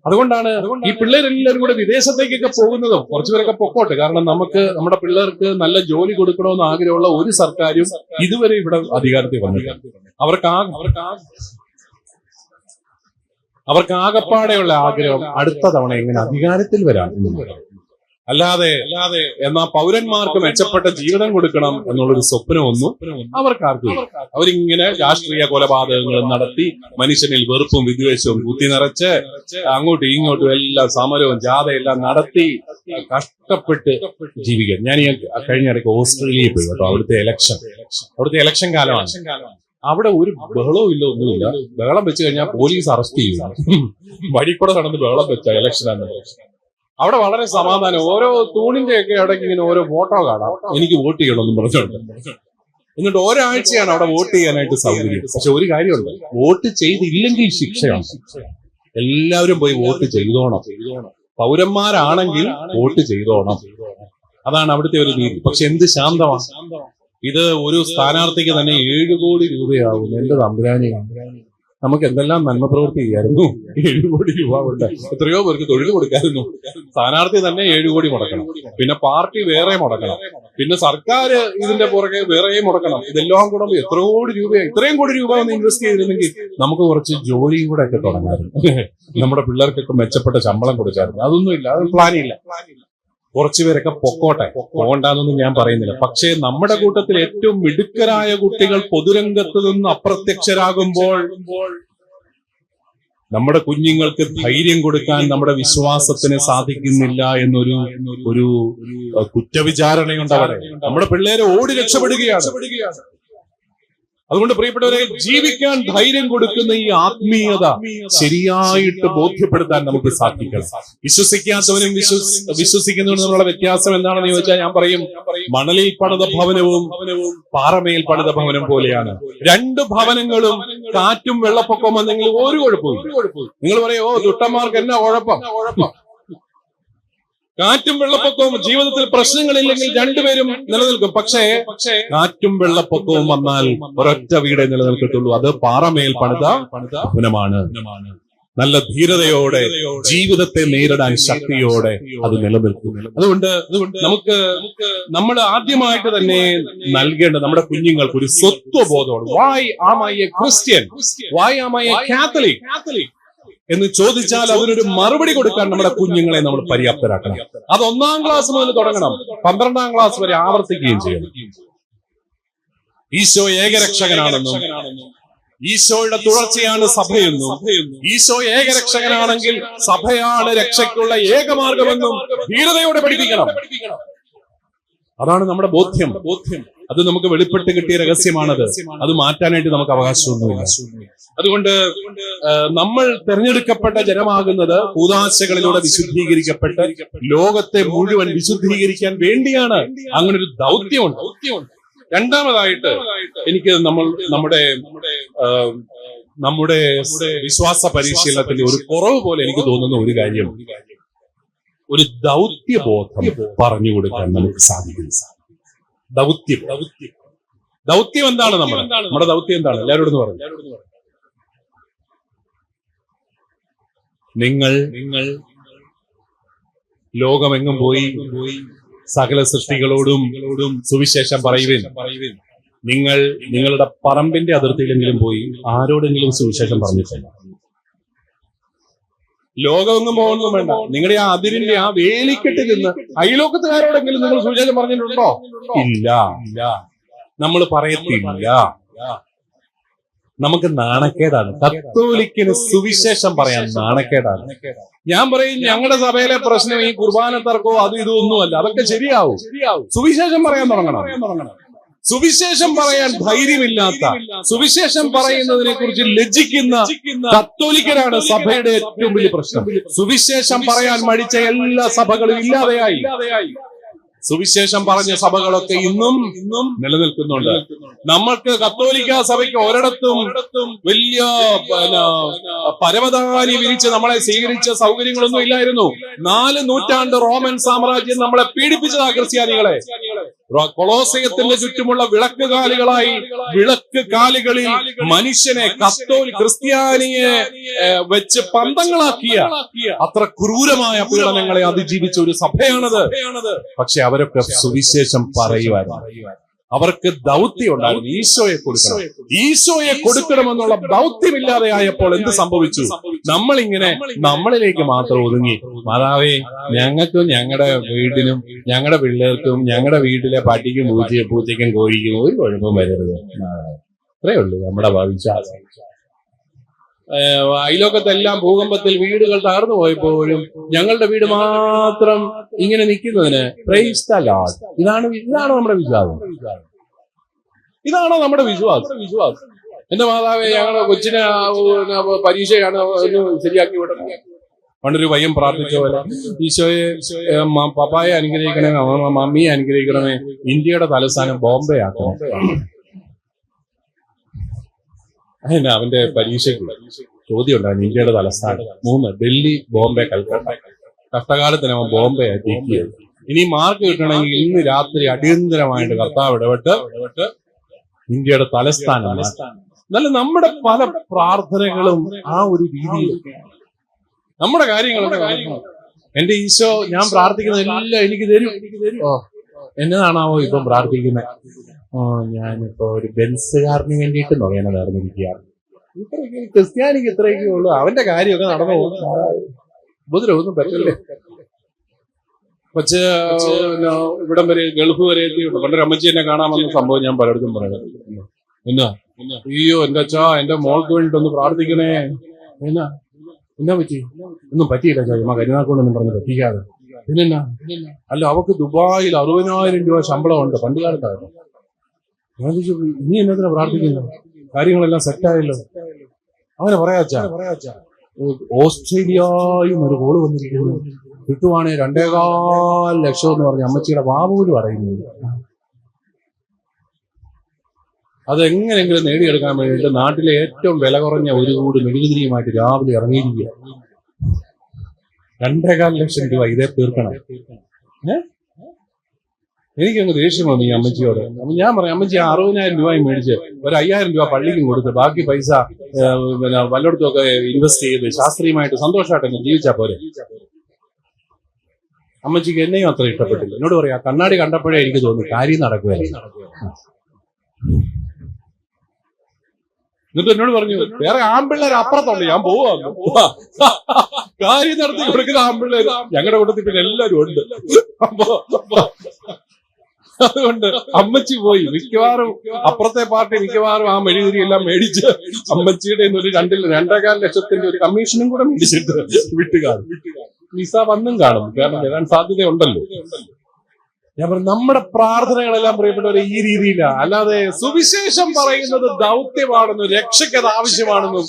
അതുകൊണ്ടാണ് ഈ പിള്ളേരെല്ലാവരും കൂടെ വിദേശത്തേക്കൊക്കെ പോകുന്നതും. കുറച്ചുപേരൊക്കെ പൊക്കോട്ടെ, കാരണം നമുക്ക് നമ്മുടെ പിള്ളേർക്ക് നല്ല ജോലി കൊടുക്കണമെന്ന് ആഗ്രഹമുള്ള ഒരു സർക്കാരും ഇതുവരെ ഇവിടെ അധികാരത്തിൽ വന്നില്ല. അവർക്ക് ആകപ്പാടെയുള്ള ആഗ്രഹം അടുത്ത തവണ എങ്ങനെ അധികാരത്തിൽ വരാം എന്നുള്ളതാണ്. അല്ലാതെ എന്നാ പൗരന്മാർക്ക് മെച്ചപ്പെട്ട ജീവിതം കൊടുക്കണം എന്നുള്ളൊരു സ്വപ്നമൊന്നും അവർക്കാർക്കും. അവരിങ്ങനെ രാഷ്ട്രീയ കൊലപാതകങ്ങളും നടത്തി മനുഷ്യനിൽ വെറുപ്പും വിദ്വേഷവും കുത്തി നിറച്ച് അങ്ങോട്ടും ഇങ്ങോട്ടും എല്ലാം സമരവും ജാഥയെല്ലാം നടത്തി കഷ്ടപ്പെട്ട് ജീവിക്കാൻ. ഞാൻ ഈ കഴിഞ്ഞ ഇടയ്ക്ക് ഓസ്ട്രേലിയയിൽ പോയി കേട്ടോ. അവിടുത്തെ ഇലക്ഷൻ കാലമാണ്. അവിടെ ഒരു ബഹളവും ഇല്ല, ഒന്നുമില്ല. ബഹളം വെച്ച് കഴിഞ്ഞാൽ പോലീസ് അറസ്റ്റ് ചെയ്യും. വഴിക്കൂടെ നടന്ന് ബഹളം വെച്ച ഇലക്ഷനാണ്. അവിടെ വളരെ സമാധാനം. ഓരോ തൂണിന്റെ ഒക്കെ അവിടേക്ക് ഇങ്ങനെ ഓരോ ഫോട്ടോ കാണാം, എനിക്ക് വോട്ട് ചെയ്യണമെന്നും പറഞ്ഞുകൊണ്ട്. എന്നിട്ട് ഒരാഴ്ചയാണ് അവിടെ വോട്ട് ചെയ്യാനായിട്ട് സൗകര്യം. പക്ഷെ ഒരു കാര്യമുണ്ട്, വോട്ട് ചെയ്തില്ലെങ്കിൽ ശിക്ഷയാണ്. എല്ലാവരും പോയി വോട്ട് ചെയ്തോണം. പൗരന്മാരാണെങ്കിൽ വോട്ട് ചെയ്തോണം. അതാണ് അവിടുത്തെ ഒരു രീതി. പക്ഷെ എന്ത് ശാന്തമാണ് ഇത്. ഒരു സ്ഥാനാർത്ഥിക്ക് തന്നെ 7 കോടി രൂപയാവും. എന്റെ തമ്പുരാനെ, നമുക്ക് എന്തെല്ലാം നന്മ പ്രവൃത്തി ചെയ്യായിരുന്നു. 7 കോടി രൂപ കൊണ്ട് എത്രയോ പേർക്ക് തൊഴിൽ കൊടുക്കായിരുന്നു. സ്ഥാനാർത്ഥി തന്നെ 7 കോടി മുടക്കണം, പിന്നെ പാർട്ടി വേറെ മുടക്കണം, പിന്നെ സർക്കാർ ഇതിന്റെ പുറകെ വേറെയും മുടക്കണം. ഇതെല്ലാം കൂടെ എത്ര കോടി രൂപയാണ്. ഇത്രയും കോടി രൂപ ഒന്ന് ഇൻവെസ്റ്റ് ചെയ്തിരുന്നെങ്കിൽ നമുക്ക് കുറച്ച് ജോലിയും കൂടെ ഒക്കെ തുടങ്ങായിരുന്നു. നമ്മുടെ പിള്ളേർക്കൊക്കെ മെച്ചപ്പെട്ട ശമ്പളം കൊടുക്കായിരുന്നു. അതൊന്നും ഇല്ല, അത് പ്ലാനില്ല. കുറച്ചുപേരൊക്കെ പൊക്കോട്ടെ, പോകണ്ടെന്നൊന്നും ഞാൻ പറയുന്നില്ല. പക്ഷേ നമ്മുടെ കൂട്ടത്തിൽ ഏറ്റവും മിടുക്കരായ കുട്ടികൾ പൊതുരംഗത്ത് നിന്ന് അപ്രത്യക്ഷരാകുമ്പോൾ നമ്മുടെ കുഞ്ഞുങ്ങൾക്ക് ധൈര്യം കൊടുക്കാൻ നമ്മുടെ വിശ്വാസത്തിന് സാധിക്കുന്നില്ല എന്നൊരു കുറ്റവിചാരണയുണ്ട് അവിടെ. നമ്മുടെ പിള്ളേരെ ഓടി രക്ഷപ്പെടുകയാണ്. അതുകൊണ്ട് പ്രിയപ്പെട്ടവരെ, ജീവിക്കാൻ ധൈര്യം കൊടുക്കുന്ന ഈ ആത്മീയത ശരിയായിട്ട് ബോധ്യപ്പെടുത്താൻ നമുക്ക് സാധിക്കണം. വിശ്വസിക്കാത്തവനും വിശ്വസിക്കുന്നവനും തമ്മിലുള്ള വ്യത്യാസം എന്താണെന്ന് ചോദിച്ചാൽ ഞാൻ പറയും, മണലിൽ പണിത ഭവനവും പാറമേൽ പണിത ഭവനം പോലെയാണ്. 2 ഭവനങ്ങളും കാറ്റും വെള്ളപ്പൊക്കവും വന്നെങ്കിൽ ഒരു കുഴപ്പമില്ല. നിങ്ങൾ പറയോ, ദുഷ്ടന്മാർക്ക് എന്നാ കുഴപ്പം? കാറ്റും വെള്ളപ്പൊക്കവും ജീവിതത്തിൽ പ്രശ്നങ്ങളില്ലെങ്കിൽ രണ്ടുപേരും നിലനിൽക്കും. പക്ഷേ കാറ്റും വെള്ളപ്പൊക്കവും വന്നാൽ ഒരൊറ്റ വീടേ നിലനിൽക്കത്തുള്ളൂ. അത് പാറമേൽ പണിത ഭവനമാണ്. നല്ല ധീരതയോടെ ജീവിതത്തെ നേരിടാൻ ശക്തിയോടെ അത് നിലനിൽക്കും. അതുകൊണ്ട് നമ്മൾ ആദ്യമായിട്ട് തന്നെ നൽകേണ്ട നമ്മുടെ കുഞ്ഞുങ്ങൾക്ക് ഒരു സ്വത്വബോധമാണ്. Why am I a Christian, why am I a Catholic എന്ന് ചോദിച്ചാൽ അതിനൊരു മറുപടി കൊടുക്കാൻ നമ്മുടെ കുഞ്ഞുങ്ങളെ നമ്മൾ പര്യാപ്തരാക്കണം. അത് 1-ാം ക്ലാസ് മുതൽ തുടങ്ങണം, 12-ാം ക്ലാസ് വരെ ആവർത്തിക്കുകയും ചെയ്യണം. ഈശോ ഏകരക്ഷകനാണെന്നും ഈശോയുടെ തുടർച്ചയാണ് സഭയെന്നും ഈശോ ഏകരക്ഷകനാണെങ്കിൽ സഭയാണ് രക്ഷയ്ക്കുള്ള ഏകമാർഗമെന്നും ധീരതയോടെ പഠിപ്പിക്കണം. അതാണ് നമ്മുടെ ബോധ്യം. അത് നമുക്ക് വെളിപ്പെട്ട് കിട്ടിയ രഹസ്യമാണത്. അത് മാറ്റാനായിട്ട് നമുക്ക് അവകാശമൊന്നുമില്ല. അതുകൊണ്ട് നമ്മൾ തെരഞ്ഞെടുക്കപ്പെട്ട ജനമാകുന്നത് കൂദാശകളിലൂടെ വിശുദ്ധീകരിക്കപ്പെട്ട് ലോകത്തെ മുഴുവൻ വിശുദ്ധീകരിക്കാൻ വേണ്ടിയാണ്. അങ്ങനെ ഒരു ദൗത്യമുണ്ട്. രണ്ടാമതായിട്ട് എനിക്ക് നമ്മുടെ വിശ്വാസ പരിശീലനത്തിന്റെ ഒരു കുറവ് പോലെ എനിക്ക് തോന്നുന്ന ഒരു കാര്യം, ഒരു ദൗത്യബോധം പറഞ്ഞു കൊടുക്കാൻ നമുക്ക് സാധിക്കുന്നു. ദൗത്യം എന്താണ്? നമ്മുടെ ദൗത്യം എന്താണ്? എല്ലാവരോടും പറഞ്ഞു. നിങ്ങൾ ലോകമെങ്ങും പോയി സകല സൃഷ്ടികളോടും സുവിശേഷം പറയുവിൻ. നിങ്ങൾ നിങ്ങളുടെ പറമ്പിന്റെ അതിർത്തിയിലെങ്കിലും പോയി ആരോടെങ്കിലും സുവിശേഷം പറഞ്ഞിട്ടില്ല. ലോകമെങ്ങും പോകുന്നതും വേണ്ട, നിങ്ങളുടെ ആ അതിരിന്റെ ആ വേലിക്കെട്ട് നിന്ന് അയലോക്കത്തുകാരോടെങ്കിലും നിങ്ങൾ സുവിശേഷം പറഞ്ഞിട്ടുണ്ടോ? ഇല്ല, നമ്മൾ പറയത്തില്ല. നമുക്ക് നാണക്കേടാണ്. കത്തോലിക്കിന് സുവിശേഷം പറയാൻ നാണക്കേടാണ്. ഞാൻ പറയും, ഞങ്ങളുടെ സഭയിലെ പ്രശ്നം ഈ കുർബാന തർക്കോ അതും ഇതൊന്നുമല്ല. അതൊക്കെ ശരിയാവും. സുവിശേഷം പറയാൻ തുടങ്ങണം. സുവിശേഷം പറയാൻ ധൈര്യമില്ലാത്ത, സുവിശേഷം പറയുന്നതിനെ കുറിച്ച് ലജ്ജിക്കുന്ന കത്തോലിക്കരാണ് സഭയുടെ ഏറ്റവും വലിയ പ്രശ്നം. സുവിശേഷം പറയാൻ മടിച്ച എല്ലാ സഭകളും ഇല്ലാതെയായി. സുവിശേഷം പറഞ്ഞ സഭകളൊക്കെ ഇന്നും നിലനിൽക്കുന്നുണ്ട്. നമ്മൾക്ക് കത്തോലിക്ക സഭയ്ക്ക് ഒരിടത്തും വലിയ പരവതാനി വിരിച്ച് നമ്മളെ സ്വീകരിച്ച സൗകര്യങ്ങളൊന്നും ഇല്ലായിരുന്നു. 4 നൂറ്റാണ്ട് റോമൻ സാമ്രാജ്യം നമ്മളെ പീഡിപ്പിച്ചതാ ക്രിസ്ത്യാനികളെ. കൊളോസയത്തിന്റെ ചുറ്റുമുള്ള വിളക്ക് കാലുകളായി വിളക്ക് കാലുകളിൽ മനുഷ്യനെ ക്രിസ്ത്യാനിയെ വെച്ച് പന്തങ്ങളാക്കിയ അത്ര ക്രൂരമായ പീഡനങ്ങളെ അതിജീവിച്ച ഒരു സഭയാണത്. പക്ഷെ അവരൊക്കെ സുവിശേഷം പറയുവായിരുന്നു. അവർക്ക് ദൗത്യം ഉണ്ടായിരുന്നു. ഈശോയെ കൊടുക്കണമെന്നുള്ള ദൗത്യമില്ലാതെ ആയപ്പോൾ എന്ത് സംഭവിച്ചു? നമ്മളിലേക്ക് മാത്രം ഒതുങ്ങി. മാതാവേ, ഞങ്ങൾക്കും ഞങ്ങളുടെ വീടിനും ഞങ്ങളുടെ പിള്ളേർക്കും ഞങ്ങളുടെ വീട്ടിലെ പട്ടിക്കും പൂച്ചയ്ക്കും കോഴിക്കും ഒരു കുഴപ്പവും വരരുത്. അത്രേ ഉള്ളൂ നമ്മുടെ വിശ്വാസം. അയലോക്കത്തെല്ലാം ഭൂകമ്പത്തിൽ വീടുകൾ തകർന്നു പോയപ്പോഴും ഞങ്ങളുടെ വീട് മാത്രം ഇങ്ങനെ നിൽക്കുന്നതിന് പ്രൈസ് ദ ലോർഡ്. ഇതാണ് നമ്മുടെ വിശ്വാസം. ഇതാണോ നമ്മുടെ വിശ്വാസം? എന്റെ മാതാവേ, ഞങ്ങളുടെ കൊച്ചിനെ പരീക്ഷയാണ് ഒന്ന് ശരിയാക്കി വിടണം. പണ്ടൊരു പയ്യൻ പ്രാർത്ഥിച്ച പോലെ, ഈശോയെ പപ്പായെ അനുഗ്രഹിക്കണമേ, മമ്മിയെ അനുഗ്രഹിക്കണമേ, ഇന്ത്യയുടെ തലസ്ഥാനം ബോംബെ ആക്കണം. അതിന് അവന്റെ പരീക്ഷയ്ക്ക് ചോദ്യം ഉണ്ടായിരുന്നു. ഇന്ത്യയുടെ തലസ്ഥാനം 3: ഡൽഹി, ബോംബെ, കൽക്കട്ട. കഷ്ടകാലത്തിന് അവൻ ബോംബെ ആക്കിയത്. ഇനി മാർക്ക് കിട്ടണമെങ്കിൽ ഇന്ന് രാത്രി അടിയന്തരമായിട്ട് കർത്താവ് ഇടപെട്ട് ഇന്ത്യയുടെ തലസ്ഥാനം. എന്നാലും നമ്മുടെ പല പ്രാർത്ഥനകളും ആ ഒരു രീതിയിൽ നമ്മുടെ കാര്യങ്ങളൊക്കെ എന്റെ ഈശോ ഞാൻ പ്രാർത്ഥിക്കുന്നതെല്ലാം എനിക്ക് തരും. എന്നതാണാവോ ഇപ്പം പ്രാർത്ഥിക്കുന്നത്? ഞാനിപ്പോ ഒരു ബെൻസുകാരന് വേണ്ടിയിട്ട് നോയണതായിരുന്നിരിക്കുകയാണ്. ക്രിസ്ത്യാനിക്ക് ഇത്രയൊക്കെ ഉള്ളൂ. അവന്റെ കാര്യമൊക്കെ നടന്നു പോകും. ഉപദ്രവൊന്നും പറ്റില്ലേ. പക്ഷേ ഇവിടം വരെ ഗൾഫ് വരെ എത്തിയുണ്ട്. പണ്ടൊരു അമ്മച്ചി എന്നെ കാണാമെന്ന സംഭവം ഞാൻ പലയിടത്തും പറയുന്നത്. അയ്യോ എന്റെ അച്ഛാ, എന്റെ മോൾക്ക് വേണ്ടിട്ടൊന്ന് പ്രാർത്ഥിക്കണേ. എന്നാ പറ്റി? ഒന്നും പറ്റിയില്ല അച്ഛാ, കരുനാക്കൊണ്ടൊന്നും പറഞ്ഞ് പറ്റിക്കാതെ. പിന്നെന്നാ? അല്ല, അവക്ക് ദുബായിൽ 60,000 രൂപ ശമ്പളമുണ്ട്. പണ്ട് കാലത്തായിരുന്നു. ഞാൻ ചോദിച്ചു, ഇനി എന്നതിനാ പ്രാർത്ഥിക്കുന്നു? കാര്യങ്ങളെല്ലാം സെറ്റായല്ലോ. അങ്ങനെ പറയാച്ചാ. ഓസ്ട്രേലിയയും ഒരു കോള് വന്നിരിക്കുന്നു. കിട്ടുവാണെ 2.25 ലക്ഷം എന്ന് പറഞ്ഞ അമ്മച്ചിയുടെ വാവൂല് പറയുന്നു. അതെങ്ങനെങ്കിലും നേടിയെടുക്കാൻ വേണ്ടിയിട്ട് നാട്ടിലെ ഏറ്റവും വില കുറഞ്ഞ ഒരു കൂട് മെഴുകുതിരിയുമായിട്ട് രാവിലെ ഇറങ്ങിയിരിക്കുക. 2.25 ലക്ഷം രൂപ ഇതേ തീർക്കണം. എനിക്കങ്ങ് ദേഷ്യം വന്നു ഈ അമ്മച്ചിയോട്. ഞാൻ പറയാം, അമ്മച്ചി 60,000 രൂപയും മേടിച്ച് ഒരു 5,000 രൂപ പള്ളിക്കും കൊടുത്ത് ബാക്കി പൈസ വല്ലയിടത്തുമൊക്കെ ഇൻവെസ്റ്റ് ചെയ്ത് ശാസ്ത്രീയമായിട്ട് സന്തോഷമായിട്ടൊക്കെ ജീവിച്ചാൽ പോരെ. അമ്മച്ചിക്ക് എന്നെയും അത്ര ഇഷ്ടപ്പെട്ടില്ല. എന്നോട് പറയാ, കണ്ണാടി കണ്ടപ്പോഴേ എനിക്ക് തോന്നി കാര്യം നടക്കുകയല്ല. എന്നിട്ട് എന്നോട് പറഞ്ഞു, വേറെ ആൺപിള്ളേർ അപ്പുറത്തുണ്ട്, ഞാൻ പോവാ. കാര്യം നടത്തി കൊടുക്കുന്ന ആൺപിള്ളേർ ഞങ്ങളുടെ കൂട്ടത്തിൽ പിന്നെ എല്ലാവരും ഉണ്ട്. അതുകൊണ്ട് അമ്മച്ചി പോയി. മിക്കവാറും അപ്പുറത്തെ പാർട്ടി മിക്കവാറും ആ മെഴുകുതിരി എല്ലാം മേടിച്ച് അമ്മച്ചിയുടെ ഒരു 2.25 ലക്ഷത്തിന്റെ ഒരു കമ്മീഷനും കൂടെ മേടിച്ചിട്ട് വിട്ടുകാണും. വിസ വന്നും കാണും. കാരണം വരാൻ സാധ്യതയുണ്ടല്ലോ. ഞാൻ പറഞ്ഞു, നമ്മുടെ പ്രാർത്ഥനകളെല്ലാം പ്രിയപ്പെട്ടവരെ ഈ രീതിയിലാണ്. അല്ലാതെ സുവിശേഷം പറയുന്നത് ദൗത്യമാണെന്നും രക്ഷയ്ക്കത് ആവശ്യമാണെന്നും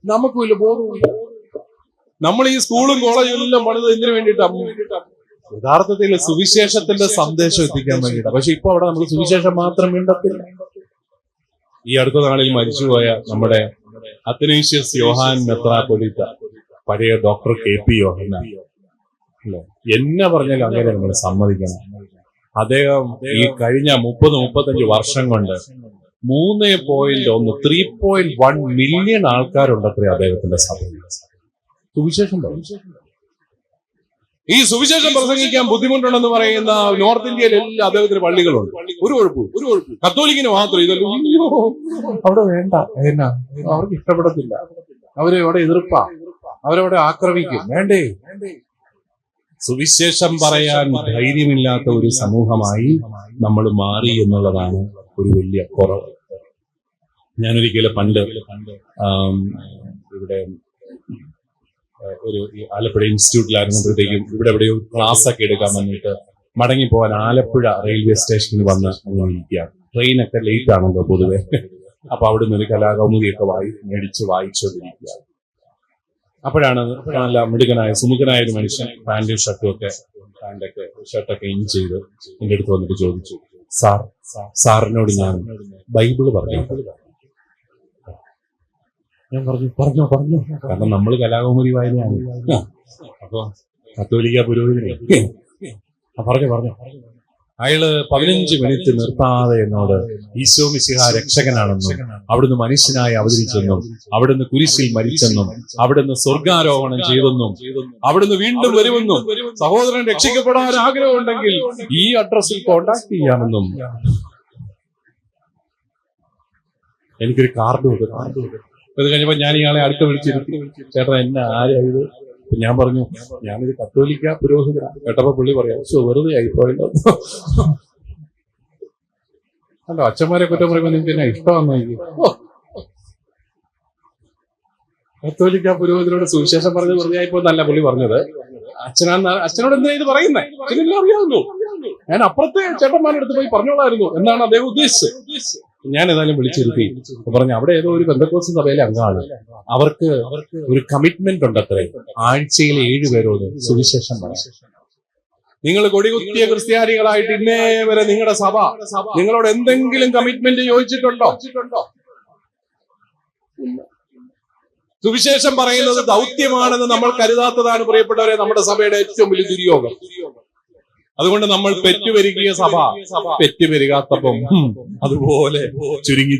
നമുക്ക് വലിയ ബോധമില്ല. നമ്മൾ ഈ സ്കൂളും കോളേജും എല്ലാം പണിത് എന്തിനു വേണ്ടിയിട്ടാണ്? യഥാർത്ഥത്തിൽ സുവിശേഷത്തിന്റെ സന്ദേശം എത്തിക്കാൻ വേണ്ടിയിട്ടാണ്. പക്ഷെ ഇപ്പൊ അവിടെ നമുക്ക് സുവിശേഷം മാത്രം വേണ്ടത്തില്ല. ഈ അടുത്ത നാളിൽ മരിച്ചുപോയ നമ്മുടെ അത്തനേഷ്യസ് യോഹാൻ മെത്രാപ്പൊലീത്ത, പഴയ ഡോക്ടർ KP യോഹന്നാൻ അല്ലെ, എന്നെ പറഞ്ഞാലും അങ്ങനെ നമ്മൾ സമ്മതിക്കണം. അദ്ദേഹം ഈ കഴിഞ്ഞ 30-35 വർഷം കൊണ്ട് 3.1 മില്യൺ ആൾക്കാരുണ്ടത്രേ അദ്ദേഹത്തിന്റെ സഭയിൽ. സുവിശേഷം ഈ സുവിശേഷം പ്രസംഗിക്കാൻ ബുദ്ധിമുട്ടുണ്ടെന്ന് പറയുന്ന നോർത്ത് ഇന്ത്യയിൽ എല്ലാ അദ്ദേഹത്തിന് പള്ളികളുണ്ട്. ഒരു കുഴപ്പവും. കത്തോലിക്കിന് മാത്രം ഇതല്ലോ. അവിടെ വേണ്ട, എന്നാ അവർക്ക് ഇഷ്ടപ്പെടത്തില്ല. അവരെ അവിടെ എതിർപ്പാ, അവരവിടെ ആക്രമിക്കും. വേണ്ടേ? സുവിശേഷം പറയാൻ ധൈര്യമില്ലാത്ത ഒരു സമൂഹമായി നമ്മൾ മാറി എന്നുള്ളതാണ് ഒരു വലിയ കുറവ്. ഞാനൊരിക്കലും പണ്ട് ഇവിടെ ഒരു ആലപ്പുഴ ഇൻസ്റ്റിറ്റ്യൂട്ടിലായിരുന്നപ്പോഴത്തേക്കും ഇവിടെ എവിടെയോ ക്ലാസ് ഒക്കെ എടുക്കാൻ വന്നിട്ട് മടങ്ങിപ്പോവാൻ ആലപ്പുഴ റെയിൽവേ സ്റ്റേഷനിൽ വന്ന് അങ്ങനെ ഇരിക്കുകയാണ്. ട്രെയിനൊക്കെ ലേറ്റ് ആണല്ലോ പൊതുവെ. അപ്പൊ അവിടുന്ന് ഒരു കലാകൗമുദിയൊക്കെ മേടിച്ച് വായിച്ചുകൊണ്ടിരിക്കുകയാണ്. അപ്പോഴാണ് നല്ല മിടുക്കനായ സുമുഖനായ ഒരു മനുഷ്യൻ പാന്റും ഷർട്ടൊക്കെ ഇൻ ചെയ്ത് എന്റെ അടുത്ത് വന്നിട്ട് ചോദിച്ചു, സാറിനോട് ഞാൻ ബൈബിള് പറഞ്ഞു. ഞാൻ പറഞ്ഞു. കാരണം നമ്മൾ കലാകൗമുദി വായനയാണ്. അപ്പൊ കത്തോലിക്ക പുരോഹിതനെ പറഞ്ഞു. അയാള് 15 മിനിറ്റ് നിർത്താതെ എന്നോട് ഈശോ മിശിഹ രക്ഷകനാണെന്നും അവിടുന്ന് മനുഷ്യനായി അവതരിച്ചെന്നും അവിടുന്ന് കുരിശിൽ മരിച്ചെന്നും അവിടുന്ന് സ്വർഗാരോഹണം ചെയ്തെന്നും അവിടുന്ന് വീണ്ടും വരുമെന്നും സഹോദരൻ രക്ഷിക്കപ്പെടാൻ ആഗ്രഹമുണ്ടെങ്കിൽ ഈ അഡ്രസ്സിൽ കോണ്ടാക്ട് ചെയ്യാമെന്നും എനിക്കൊരു കാർഡ് അത് കഴിഞ്ഞപ്പോ ഞാൻ ഇയാളെ അടുത്ത് വിളിച്ചിരുത്തി, ചേട്ടാ എന്നെ ആരായത്? ഞാൻ പറഞ്ഞു, ഞാനൊരു കത്തോലിക്ക പുരോഹിതനാണ്. കേട്ടപ്പോ പുള്ളി പറയാം, വെറുതെ ആയിപ്പോയല്ലോ. അല്ലോ, അച്ഛന്മാരെ കുറ്റം പറയുമ്പോ നിങ്ങൾക്ക് എന്നാ ഇഷ്ടമാണെന്ന്. കത്തോലിക്ക പുരോഹിതനോട് സുവിശേഷം പറഞ്ഞ് വെറുതെ ആയിപ്പോ എന്നല്ല പുള്ളി പറഞ്ഞത്. അച്ഛനോട് എന്തിനാ ഇത് പറയുന്നേ? അച്ഛനെല്ലാം അറിയാമല്ലോ. ഞാൻ അപ്പുറത്തെ ചേട്ടന്മാരുടെ അടുത്ത് പോയി പറഞ്ഞോളായിരുന്നു എന്നാണ് അദ്ദേഹം ഉദ്ദേശിച്ചത്. ഞാൻ ഏതായാലും വിളിച്ചിരുത്തി പറഞ്ഞു, അവിടെ ഏതോ ഒരു പെന്തക്കോസ്ത് സഭയിലെ അംഗമാണ്, അവർക്ക് ഒരു കമ്മിറ്റ്മെന്റ് ഉണ്ട് അത്രേ, ആഴ്ചയിൽ 7 പേരോട് സുവിശേഷം പറയാം. നിങ്ങൾ കൊടികുത്തിയ ക്രിസ്ത്യാനികളായിട്ട് ഇന്നേ വരെ നിങ്ങളുടെ സഭ നിങ്ങളോട് എന്തെങ്കിലും കമ്മിറ്റ്മെന്റ് ചോദിച്ചിട്ടുണ്ടോ? സുവിശേഷം പറയുന്നത് ദൗത്യമാണെന്ന് നമ്മൾ കരുതാത്തതാണ് പ്രിയപ്പെട്ടവരെ നമ്മുടെ സഭയുടെ ഏറ്റവും വലിയ ദുര്യോഗം. അതുകൊണ്ട് നമ്മൾ പെറ്റുപെരുകിയ സഭ പെറ്റുപെരുകാത്തപ്പം അതുപോലെ ചുരുങ്ങി.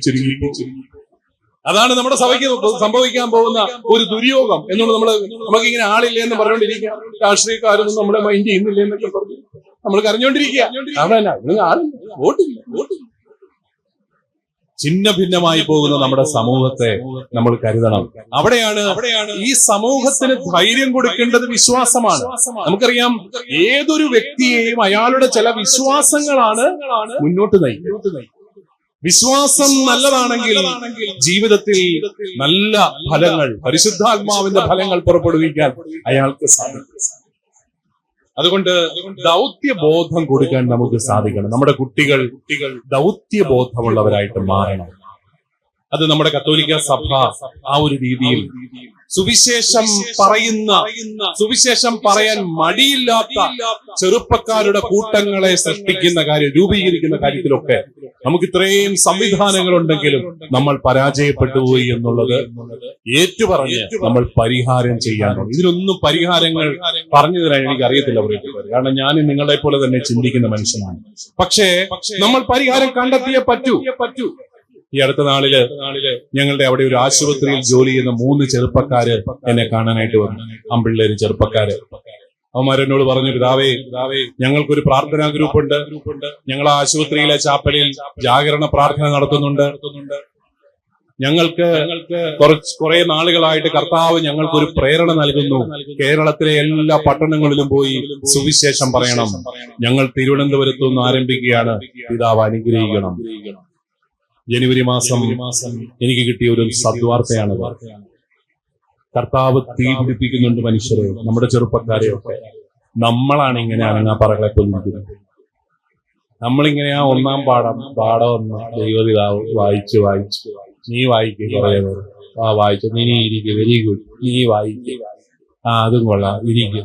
അതാണ് നമ്മുടെ സഭയ്ക്ക് സംഭവിക്കാൻ പോകുന്ന ഒരു ദുര്യോഗം എന്നുള്ളത്. നമുക്കിങ്ങനെ ആളില്ല എന്ന് പറഞ്ഞുകൊണ്ടിരിക്കുക, രാഷ്ട്രീയക്കാരൊന്നും നമ്മളെ മൈൻഡ് ചെയ്യുന്നില്ല എന്നൊക്കെ പറഞ്ഞു നമ്മൾ കരഞ്ഞുകൊണ്ടിരിക്കുക. വോട്ടില്ല. ഛിന്ന ഭിന്നമായി പോകുന്ന നമ്മുടെ സമൂഹത്തെ നമ്മൾ കരുതണം. അവിടെയാണ് ഈ സമൂഹത്തിന് ധൈര്യം കൊടുക്കേണ്ടത് വിശ്വാസമാണ്. നമുക്കറിയാം, ഏതൊരു വ്യക്തിയെയും അയാളുടെ ചില വിശ്വാസങ്ങളാണ് മുന്നോട്ട് നയിക്കുന്നത്. വിശ്വാസം നല്ലതാണെങ്കിൽ ജീവിതത്തിൽ നല്ല ഫലങ്ങൾ, പരിശുദ്ധാത്മാവിന്റെ ഫലങ്ങൾ പുറപ്പെടുവിക്കാൻ അയാൾക്ക് സാധിക്കും. അതുകൊണ്ട് ദൗത്യബോധം കൊടുക്കാൻ നമുക്ക് സാധിക്കണം. നമ്മുടെ കുട്ടികൾ ദൗത്യബോധമുള്ളവരായിട്ട് മാറണം. അത് നമ്മുടെ കത്തോലിക്ക സഭ ആ ഒരു രീതിയിൽ സുവിശേഷം പറയാൻ മടിയില്ലാത്ത ചെറുപ്പക്കാരുടെ കൂട്ടങ്ങളെ സൃഷ്ടിക്കുന്ന കാര്യം, രൂപീകരിക്കുന്ന കാര്യത്തിലൊക്കെ നമുക്ക് ഇത്രയും സംവിധാനങ്ങളുണ്ടെങ്കിലും നമ്മൾ പരാജയപ്പെട്ടു പോയി എന്നുള്ളത് ഏറ്റുപറഞ്ഞ് നമ്മൾ പരിഹാരം ചെയ്യാനുണ്ട്. ഇതിനൊന്നും പരിഹാരങ്ങൾ പറഞ്ഞു തരാൻ എനിക്ക് അറിയത്തില്ല പ്രിയപ്പെട്ടവർ, കാരണം ഞാൻ നിങ്ങളെ പോലെ തന്നെ ചിന്തിക്കുന്ന മനുഷ്യനാണ്. പക്ഷേ നമ്മൾ പരിഹാരം കണ്ടെത്തിയേ പറ്റൂ. ഈ അടുത്ത നാളില് ഞങ്ങളുടെ അവിടെ ഒരു ആശുപത്രിയിൽ ജോലി ചെയ്യുന്ന 3 ചെറുപ്പക്കാര് എന്നെ കാണാനായിട്ട് വന്നു. അമ്പിള്ളേര് ചെറുപ്പക്കാര്. അവന്മാരെന്നോട് പറഞ്ഞു, പിതാവേ, ഞങ്ങൾക്കൊരു പ്രാർത്ഥനാ ഗ്രൂപ്പുണ്ട്, ഞങ്ങൾ ആശുപത്രിയിലെ ചാപ്പലിൽ ജാഗരണ പ്രാർത്ഥന നടത്തുന്നുണ്ട്. ഞങ്ങൾക്ക് കുറെ നാളുകളായിട്ട് കർത്താവ് ഞങ്ങൾക്കൊരു പ്രേരണ നൽകുന്നു. കേരളത്തിലെ എല്ലാ പട്ടണങ്ങളിലും പോയി സുവിശേഷം പറയണം. ഞങ്ങൾ തിരുവനന്തപുരത്തു നിന്ന് ആരംഭിക്കുകയാണ്, പിതാവ് അനുഗ്രഹിക്കണം. ജനുവരി മാസം എനിക്ക് കിട്ടിയ ഒരു സദ്വാർത്തയാണ്. കർത്താവ് തീ പിടിപ്പിക്കുന്നുണ്ട് മനുഷ്യരെ, നമ്മുടെ ചെറുപ്പക്കാരെയൊക്കെ. നമ്മളാണ് ഇങ്ങനെ അനങ്ങാപ്പറകളെ കൊല്ലിക്കുന്നത്. നമ്മളിങ്ങനെയാ ഒന്നാം പാഠം ദൈവപിതാവ് വായിച്ചു നീ വായിക്കുക, വായിച്ചു, നീ ഇരിക്കുക, വെരി ഗുഡ്, നീ വായിക്കുക, അതും കൊള്ളാം, ഇരിക്കുക.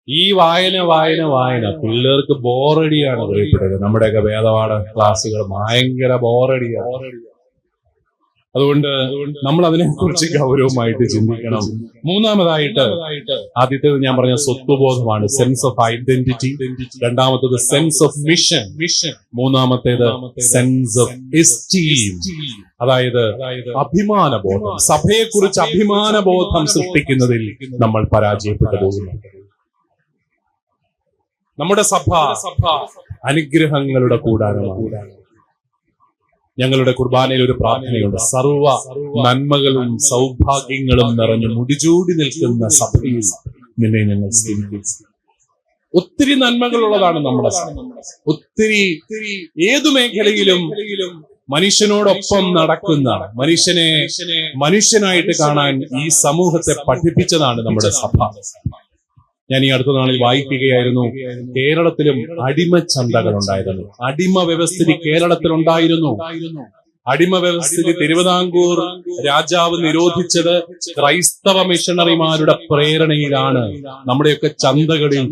ഈ വായന പിള്ളേർക്ക് ബോറടിയാണ് പ്രിയപ്പെട്ടത്. നമ്മുടെയൊക്കെ വേദപാഠ ക്ലാസ്സുകൾ ഭയങ്കര ബോറടിയാണ്. അതുകൊണ്ട് നമ്മൾ അതിനെക്കുറിച്ച് ഗൗരവമായിട്ട് ചിന്തിക്കണം. മൂന്നാമതായിട്ട്, ആദ്യത്തേത് ഞാൻ പറഞ്ഞ സ്വത്വബോധമാണ്, സെൻസ് ഓഫ് ഐഡന്റിറ്റി. രണ്ടാമത്തേത് സെൻസ് ഓഫ് മിഷൻ. മൂന്നാമത്തേത് സെൻസ് ഓഫ് എസ്റ്റീം, അതായത് അഭിമാനബോധം. സഭയെക്കുറിച്ച് അഭിമാനബോധം സൃഷ്ടിക്കുന്നതിൽ നമ്മൾ പരാജയപ്പെട്ടു പോകുന്നു. നമ്മുടെ സഭ അനുഗ്രഹങ്ങളുടെ കൂടാരമാണ്. ഞങ്ങളുടെ കുർബാനയിൽ ഒരു പ്രാർത്ഥനയുണ്ട്, സർവ നന്മകളും സൗഭാഗ്യങ്ങളും നിറഞ്ഞു മുടിചൂടി നിൽക്കുന്ന സഭയിൽ നിന്നെ ഞങ്ങൾ സ്നേഹിക്കുന്നു. ഒത്തിരി നന്മകളുള്ളതാണ് നമ്മുടെ സഭ. ഒത്തിരി ഏതു മേഖലയിലും മനുഷ്യനോടൊപ്പം നടക്കുന്ന, മനുഷ്യനെ മനുഷ്യനായിട്ട് കാണാൻ ഈ സമൂഹത്തെ പഠിപ്പിച്ചതാണ് നമ്മുടെ സഭ. ഞാൻ ഈ അടുത്ത നാളിൽ വായിക്കുകയായിരുന്നു, കേരളത്തിലും അടിമച്ചന്തകൾ ഉണ്ടായിരുന്നു. അടിമ വ്യവസ്ഥിതി കേരളത്തിലുണ്ടായിരുന്നു. അടിമ വ്യവസ്ഥിതി തിരുവിതാംകൂർ രാജാവ് നിരോധിച്ചത് ക്രൈസ്തവ മിഷണറിമാരുടെ പ്രേരണയിലാണ്. നമ്മുടെയൊക്കെ ചന്തകളിൽ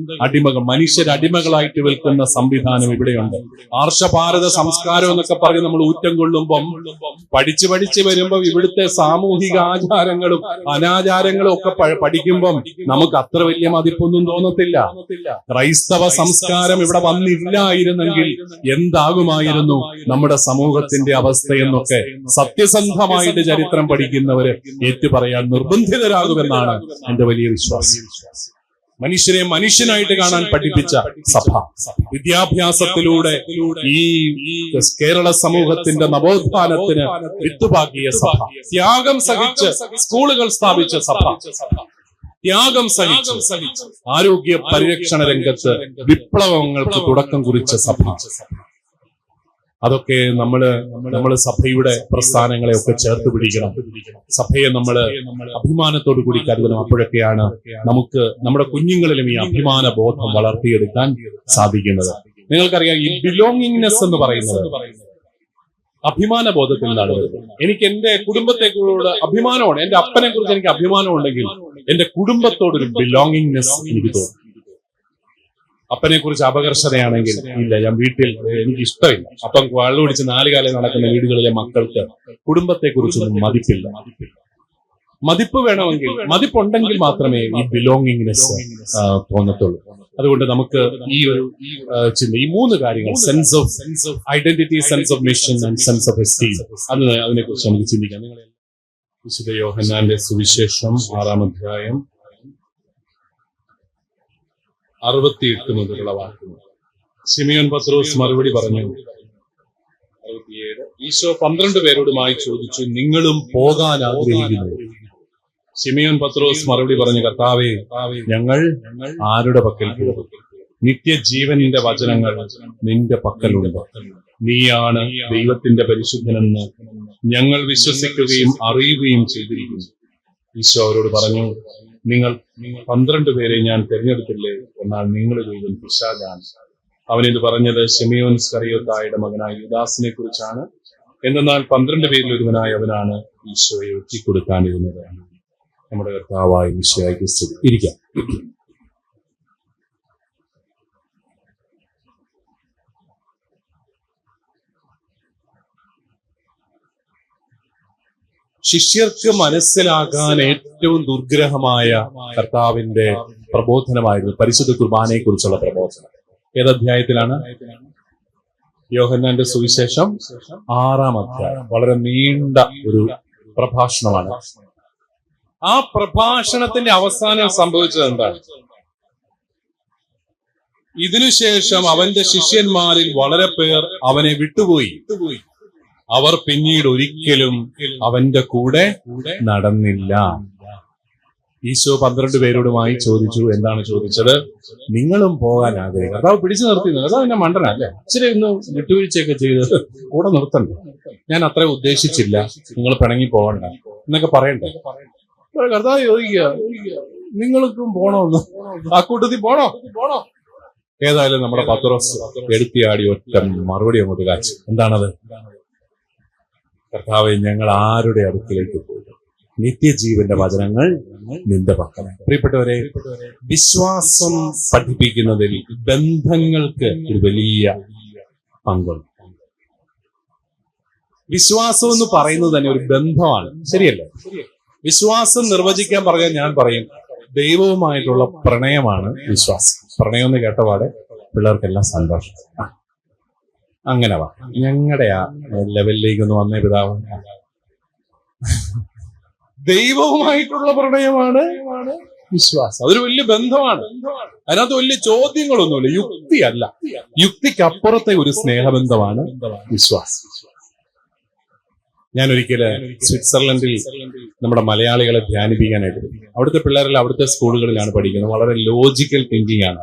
മനുഷ്യരടിമകളായിട്ട് വിൽക്കുന്ന സംവിധാനം ഇവിടെയുണ്ട്. ആർഷഭാരത സംസ്കാരം എന്നൊക്കെ പറഞ്ഞ് നമ്മൾ ഊറ്റം കൊള്ളുമ്പം പഠിച്ച് വരുമ്പോ ഇവിടുത്തെ സാമൂഹിക ആചാരങ്ങളും അനാചാരങ്ങളും ഒക്കെ പഠിക്കുമ്പം നമുക്ക് അത്ര വലിയ മതിപ്പൊന്നും തോന്നത്തില്ല. ക്രൈസ്തവ സംസ്കാരം ഇവിടെ വന്നില്ലായിരുന്നെങ്കിൽ എന്താകുമായിരുന്നു നമ്മുടെ സമൂഹത്തിന്റെ അവസ്ഥയെന്നൊക്കെ സത്യസന്ധമായിട്ട് ചരിത്രം പഠിക്കുന്നവര് ഏറ്റുപറയാൻ നിർബന്ധിതരാകുമെന്നാണ് എന്റെ വലിയ വിശ്വാസം. മനുഷ്യനെ മനുഷ്യനായിട്ട് കാണാൻ പഠിപ്പിച്ച സഭ, വിദ്യാഭ്യാസത്തിലൂടെ ഈ കേരള സമൂഹത്തിന്റെ നവോത്ഥാനത്തിന് വിത്തുപാകിയ സഭ, ത്യാഗം സഹിച്ച് സ്കൂളുകൾ സ്ഥാപിച്ച സഭ, ത്യാഗം സഹിച്ച് ആരോഗ്യ പരിരക്ഷണ രംഗത്ത് വിപ്ലവങ്ങൾക്ക് തുടക്കം കുറിച്ച സഭ. അതൊക്കെ നമ്മള് സഭയുടെ പ്രസ്ഥാനങ്ങളെ ഒക്കെ ചേർത്ത് പിടിക്കണം. സഭയെ നമ്മള് അഭിമാനത്തോടു കൂടി കരുതണം. അപ്പോഴൊക്കെയാണ് നമുക്ക് നമ്മുടെ കുഞ്ഞുങ്ങളിലും ഈ അഭിമാന ബോധം വളർത്തിയെടുക്കാൻ സാധിക്കുന്നത്. നിങ്ങൾക്കറിയാം, ഈ ബിലോങ്ങിങ്നെസ് എന്ന് പറയുന്നത് അഭിമാന ബോധത്തിൽ നിന്നാണ് വരുന്നത്. എനിക്ക് എന്റെ കുടുംബത്തെക്കുറിച്ച് അഭിമാനമാണ്. എന്റെ അപ്പനെ കുറിച്ച് എനിക്ക് അഭിമാനം ഉണ്ടെങ്കിൽ എന്റെ കുടുംബത്തോടൊരു ബിലോങ്ങിങ്നെസ് എനിക്ക് തോന്നും. അപ്പനെ കുറിച്ച് അപകർഷതയാണെങ്കിൽ ഇല്ല, ഞാൻ വീട്ടിൽ എനിക്ക് ഇഷ്ടമില്ല. അപ്പം വള്ളം പിടിച്ച് 4 കാലം നടക്കുന്ന വീടുകളിലെ മക്കൾക്ക് കുടുംബത്തെ കുറിച്ചൊന്നും മതിപ്പില്ല. മതിപ്പ് വേണമെങ്കിൽ, മതിപ്പുണ്ടെങ്കിൽ മാത്രമേ ഈ ബിലോങ്ങിങ്നെസ് തോന്നത്തുള്ളൂ. അതുകൊണ്ട് നമുക്ക് ഈ ഒരു ചിന്ത, ഈ 3 കാര്യങ്ങൾ, sense of identity, sense of mission and sense of esteem, അതിനെക്കുറിച്ച് നമുക്ക് ചിന്തിക്കാം. വിശുദ്ധ യോഹന്നാന്റെ സുവിശേഷം 6-ാം അധ്യായം 68 മുതലുള്ള വാക്യങ്ങൾ. ശിമിയോൻ പത്രോസ് മറുപടി പറഞ്ഞു. 67. ഈശോ 12 പേരോടുമായി ചോദിച്ചു, നിങ്ങളും പോകാൻ ആഗ്രഹിക്കുന്നു? ശിമിയോൻ പത്രോസ് മറുപടി പറഞ്ഞു, കർത്താവേ, ഞങ്ങൾ ആരുടെ പക്കൽ പോകും? നിത്യജീവന്റെ വചനങ്ങൾ നിന്റെ പക്കലുണ്ട്. നീയാണ് ദൈവത്തിന്റെ പരിശുദ്ധനെന്ന് ഞങ്ങൾ വിശ്വസിക്കുകയും അറിയുകയും ചെയ്തിരിക്കുന്നു. ഈശോ അവരോട് പറഞ്ഞു, നിങ്ങൾ 12 പേരെ ഞാൻ തിരഞ്ഞെടുത്തില്ലേ? എന്നാൽ നിങ്ങൾ ചെയ്തും പിശാചാണ്. അവനിത് പറഞ്ഞത് ശിമിയോൻ ഇസ്കറിയോത്തായുടെ മകനായ യൂദാസിനെ കുറിച്ചാണ്. എന്നാൽ 12 പേരിൽ ഒരുവനായ അവനാണ് ഈശോയെ ഒറ്റിക്കൊടുക്കാനിരുന്നത്. നമ്മുടെ കർത്താവായ ഈശോയ്ക്ക് സ്തുതി. ഇരിക്കാം. ശിഷ്യർക്ക് മനസ്സിലാകാൻ ഏറ്റവും ദുർഗ്രഹമായ കർത്താവിന്റെ പ്രബോധനമായിരുന്നു പരിശുദ്ധ കുർബാനയെ കുറിച്ചുള്ള പ്രബോധനം. ഏതധ്യായത്തിലാണ്? യോഹന്നാന്റെ സുവിശേഷം 6-ാം അധ്യായം. വളരെ നീണ്ട ഒരു പ്രഭാഷണമാണ്. ആ പ്രഭാഷണത്തിന്റെ അവസാനം സംഭവിച്ചത് എന്താണ്? ഇതിനുശേഷം അവന്റെ ശിഷ്യന്മാരിൽ വളരെ പേർ അവനെ വിട്ടുപോയി. അവർ പിന്നീട് ഒരിക്കലും അവന്റെ കൂടെ നടന്നില്ല. ഈശോ 12 പേരോടുമായി ചോദിച്ചു. എന്താണ് ചോദിച്ചത്? നിങ്ങളും പോകാൻ ആഗ്രഹിക്കുക. അതാവ് പിടിച്ചു നിർത്തിയത്. അതാ എന്നെ മണ്ടനല്ലേ, ഇച്ചിരി ഒന്ന് വിട്ടുവീഴ്ചയൊക്കെ ചെയ്ത് കൂടെ നിർത്തണ്ടേ? ഞാൻ അത്ര ഉദ്ദേശിച്ചില്ല, നിങ്ങൾ പിണങ്ങി പോകണ്ട എന്നൊക്കെ പറയണ്ടേ? കർത്താവ് ചോദിക്കുക, നിങ്ങൾക്കും പോണോന്ന്? ആ കൂട്ടത്തിൽ പോണോ? ഏതായാലും നമ്മുടെ പത്രോസ് എടുത്തിയാടി ഒറ്റ മറുപടി അങ്ങോട്ട് കാച്ചു. എന്താണത്? കർത്താവെ, ഞങ്ങൾ ആരുടെ അടുക്കിലേക്ക് പോകും? നിത്യജീവന്റെ വചനങ്ങൾ നിന്റെ പക്കൽ. പ്രിയപ്പെട്ടവരെ, വിശ്വാസം പഠിപ്പിക്കുന്നതിൽ ബന്ധങ്ങൾക്ക് ഒരു വലിയ പങ്കുണ്ട്. വിശ്വാസം എന്ന് പറയുന്നത് തന്നെ ഒരു ബന്ധമാണ്, ശരിയല്ലേ? വിശ്വാസം നിർവചിക്കാൻ പറഞ്ഞാൽ ഞാൻ പറയും, ദൈവവുമായിട്ടുള്ള പ്രണയമാണ് വിശ്വാസം. പ്രണയം എന്ന് കേട്ടപാടെ പിള്ളേർക്കെല്ലാം സന്തോഷം. അങ്ങനെ വാ, ഞങ്ങളുടെ ആ ലെവലിലേക്ക് ഒന്ന് വന്നേ പിതാവ്. ദൈവവുമായിട്ടുള്ള പ്രണയമാണ് വിശ്വാസം. അതൊരു വലിയ ബന്ധമാണ്. അതിനകത്ത് വലിയ ചോദ്യങ്ങളൊന്നുമില്ല. യുക്തിയല്ല, യുക്തിക്കപ്പുറത്തെ ഒരു സ്നേഹബന്ധമാണ് വിശ്വാസം. ഞാൻ ഒരിക്കല് സ്വിറ്റ്സർലൻഡിൽ നമ്മുടെ മലയാളികളെ ധ്യാനിപ്പിക്കാനായിട്ട്, അവിടുത്തെ പിള്ളേരെല്ലാം അവിടുത്തെ സ്കൂളുകളിലാണ് പഠിക്കുന്നത്. വളരെ ലോജിക്കൽ തിങ്കിങ് ആണ്.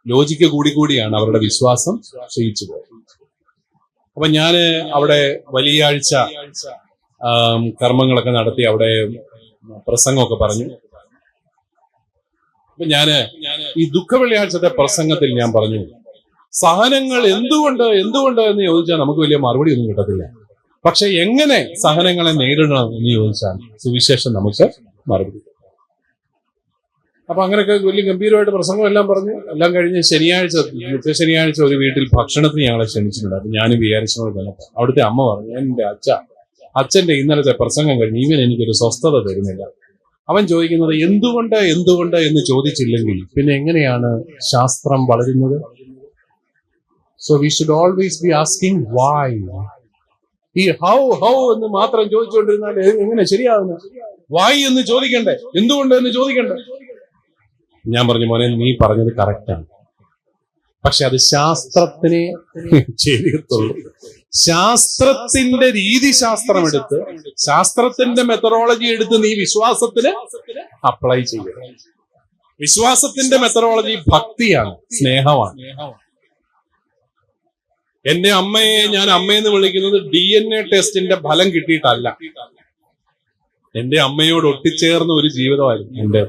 ലോജിക്ക് കൂടിയാണ് അവരുടെ വിശ്വാസം ക്ഷയിച്ചു പോയത്. അപ്പൊ ഞാന് അവിടെ വലിയാഴ്ച കർമ്മങ്ങളൊക്കെ നടത്തി, അവിടെ പ്രസംഗമൊക്കെ പറഞ്ഞു. അപ്പൊ ഞാന് ഈ ദുഃഖവെള്ളിയാഴ്ചത്തെ പ്രസംഗത്തിൽ ഞാൻ പറഞ്ഞു, സഹനങ്ങൾ എന്തുകൊണ്ട് എന്ന് ചോദിച്ചാൽ നമുക്ക് വലിയ മറുപടി ഒന്നും കിട്ടത്തില്ല. പക്ഷെ എങ്ങനെ സഹനങ്ങളെ നേരിടണം എന്ന് ചോദിച്ചാൽ സുവിശേഷം നമുക്ക് മറുപടി. അപ്പൊ അങ്ങനെയൊക്കെ വലിയ ഗംഭീരമായിട്ട് പ്രസംഗം എല്ലാം പറഞ്ഞു. എല്ലാം കഴിഞ്ഞ് ശനിയാഴ്ച ഒരു വീട്ടിൽ ഭക്ഷണത്തിന് ഞങ്ങളെ ക്ഷണിച്ചിട്ടുണ്ട്. അപ്പൊ ഞാനും വിചാരിച്ചോട് വന്നപ്പോ അവിടുത്തെ അമ്മ പറഞ്ഞു, എന്റെ അച്ഛന്റെ ഇന്നലത്തെ പ്രസംഗം കഴിഞ്ഞ് ഇവൻ എനിക്കൊരു സ്വസ്ഥത തരുന്നില്ല. അവൻ ചോദിക്കുന്നത് എന്തുകൊണ്ട് എന്ന് ചോദിച്ചില്ലെങ്കിൽ പിന്നെ എങ്ങനെയാണ് ശാസ്ത്രം വളരുന്നത്? So we should always be asking why. ഈ ഹൗ എന്ന് മാത്രം ചോദിച്ചുകൊണ്ടിരുന്നാൽ എങ്ങനെ ശരിയാകുന്നു? വൈ എന്ന് ചോദിക്കണ്ടേ, എന്തുകൊണ്ട് എന്ന് ചോദിക്കണ്ടേ? ഞാൻ പറഞ്ഞു, മോനെ നീ പറഞ്ഞത് കറക്റ്റാണ്, പക്ഷെ അത് ശാസ്ത്രത്തിനെ ചെയ്യത്തുള്ളൂ. ശാസ്ത്രത്തിന്റെ രീതിശാസ്ത്രം എടുത്ത്, ശാസ്ത്രത്തിന്റെ മെത്തഡോളജി എടുത്ത് നീ വിശ്വാസത്തിന് അപ്ലൈ ചെയ്യുക. വിശ്വാസത്തിന്റെ മെത്തഡോളജി ഭക്തിയാണ്, സ്നേഹമാണ്. എന്റെ അമ്മയെ ഞാൻ അമ്മയെന്ന് വിളിക്കുന്നത് DNA ടെസ്റ്റിന്റെ ഫലം കിട്ടിയിട്ടല്ല. എന്റെ അമ്മയോട് ഒട്ടിച്ചേർന്ന ഒരു ജീവിതമായിരുന്നു എന്റെ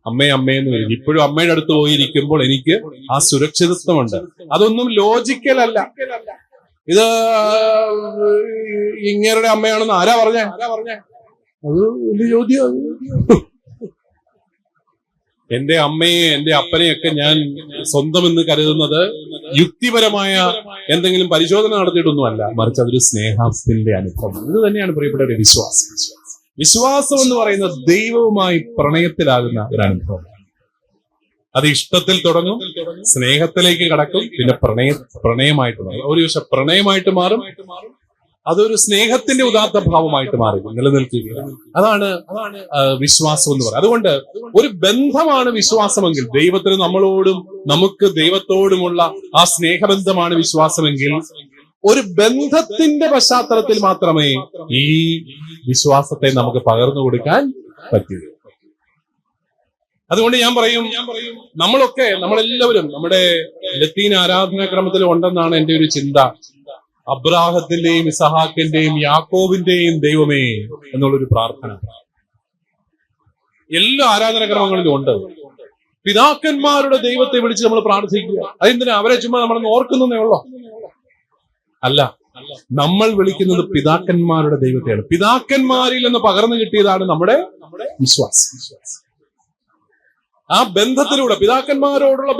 അമ്മയെന്ന് വിളിക്കും. ഇപ്പോഴും അമ്മയുടെ അടുത്ത് പോയിരിക്കുമ്പോൾ എനിക്ക് ആ സുരക്ഷിതത്വമുണ്ട്. അതൊന്നും ലോജിക്കൽ അല്ല. ഇത് ഇങ്ങേരുടെ അമ്മയാണെന്ന് ആരാ പറഞ്ഞേ? അത് വലിയ ചോദ്യം. എന്റെ അമ്മയെ എന്റെ അപ്പനെയൊക്കെ ഞാൻ സ്വന്തമെന്ന് കരുതുന്നത് യുക്തിപരമായ എന്തെങ്കിലും പരിശോധന നടത്തിയിട്ടൊന്നുമല്ല, മറിച്ച് അതൊരു സ്നേഹത്തിന്റെ അനുഭവം. ഇത് തന്നെയാണ് പ്രിയപ്പെട്ടവരുടെ വിശ്വാസം. വിശ്വാസം എന്ന് പറയുന്നത് ദൈവവുമായി പ്രണയത്തിലാകുന്ന ഒരു അനുഭവം. അത് ഇഷ്ടത്തിൽ തുടങ്ങും, സ്നേഹത്തിലേക്ക് കടക്കും, പിന്നെ പ്രണയമായിട്ട് മാറും. ഒരു ദിവസം പ്രണയമായിട്ട് മാറും, അതൊരു സ്നേഹത്തിന്റെ ഉദാത്ത ഭാവമായിട്ട് മാറി നിലനിൽക്കുകയാണ്. അതാണ് വിശ്വാസം എന്ന് പറയുന്നത്. അതുകൊണ്ട് ഒരു ബന്ധമാണ് വിശ്വാസമെങ്കിൽ, ദൈവത്തിന് നമ്മളോടും നമുക്ക് ദൈവത്തോടുമുള്ള ആ സ്നേഹബന്ധമാണ് വിശ്വാസമെങ്കിൽ, ഒരു ബന്ധത്തിന്റെ പശ്ചാത്തലത്തിൽ മാത്രമേ ഈ വിശ്വാസത്തെ നമുക്ക് പകർന്നു കൊടുക്കാൻ പറ്റൂ. അതുകൊണ്ട് ഞാൻ പറയും, നമ്മളെല്ലാവരും നമ്മുടെ ലത്തീൻ ആരാധനാക്രമത്തിൽ ഉണ്ടെന്നാണ് എന്റെ ഒരു ചിന്ത. അബ്രാഹത്തിന്റെയും ഇസഹാക്കിന്റെയും യാക്കോബിന്റെയും ദൈവമേ എന്നുള്ളൊരു പ്രാർത്ഥന എല്ലാ ആരാധനാക്രമങ്ങളിലും ഉണ്ട്. പിതാക്കന്മാരുടെ ദൈവത്തെ വിളിച്ച് നമ്മൾ പ്രാർത്ഥിക്കുക. അതെന്തിനാ? അവരെ ചുമ്മാ നമ്മളൊന്ന് ഓർക്കുന്നതേ ഉള്ളോ? അല്ല, നമ്മൾ വിളിക്കുന്നത് പിതാക്കന്മാരുടെ ദൈവത്തെയാണ്. പിതാക്കന്മാരിൽ നിന്ന് പകർന്നു കിട്ടിയതാണ് നമ്മുടെ വിശ്വാസം. ആ ബന്ധത്തിലൂടെ, പിതാക്കന്മാരോടുള്ള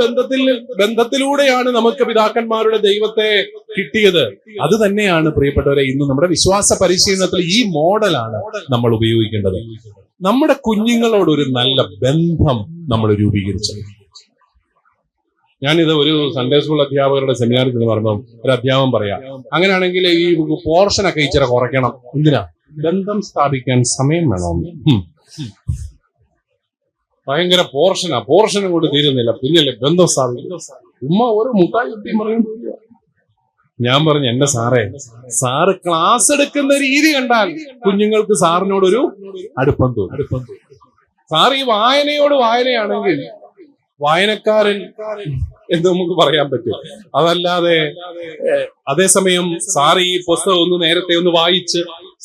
ബന്ധത്തിലൂടെയാണ് നമുക്ക് പിതാക്കന്മാരുടെ ദൈവത്തെ കിട്ടിയത്. അത് തന്നെയാണ് പ്രിയപ്പെട്ടവരെ ഇന്ന് നമ്മുടെ വിശ്വാസ പരിശീലനത്തിൽ ഈ മോഡലാണ് നമ്മൾ ഉപയോഗിക്കേണ്ടത്. നമ്മുടെ കുഞ്ഞുങ്ങളോടൊരു നല്ല ബന്ധം നമ്മൾ രൂപീകരിച്ചത്. ഞാനിത് ഒരു സൺഡേ സ്കൂൾ അധ്യാപകരുടെ സെമിനാറിൽ നിന്ന് പറഞ്ഞപ്പോൾ ഒരു അധ്യാപകൻ പറയാം, അങ്ങനെയാണെങ്കിൽ ഈ പോർഷനൊക്കെ ഇച്ചിരി കുറയ്ക്കണം. എന്തിനാ? ബന്ധം സ്ഥാപിക്കാൻ സമയം വേണം. ഭയങ്കര പോർഷനും കൊണ്ട് തീരുന്നില്ല, പിന്നല്ലേ ബന്ധം സ്ഥാപിക്കും. ഓരോ മുട്ടായി കുട്ടിയും പറയുന്നു. ഞാൻ പറഞ്ഞു, എന്റെ സാറ് ക്ലാസ് എടുക്കുന്ന രീതി കണ്ടാൽ കുഞ്ഞുങ്ങൾക്ക് സാറിനോടൊരു അടുപ്പം തോന്നും. സാർ ഈ വായനയാണെങ്കിൽ വായനക്കാരൻ എന്ന് നമുക്ക് പറയാൻ പറ്റും. അതല്ലാതെ അതേസമയം സാർ ഈ പുസ്തകം ഒന്ന് നേരത്തെ ഒന്ന് വായിച്ച്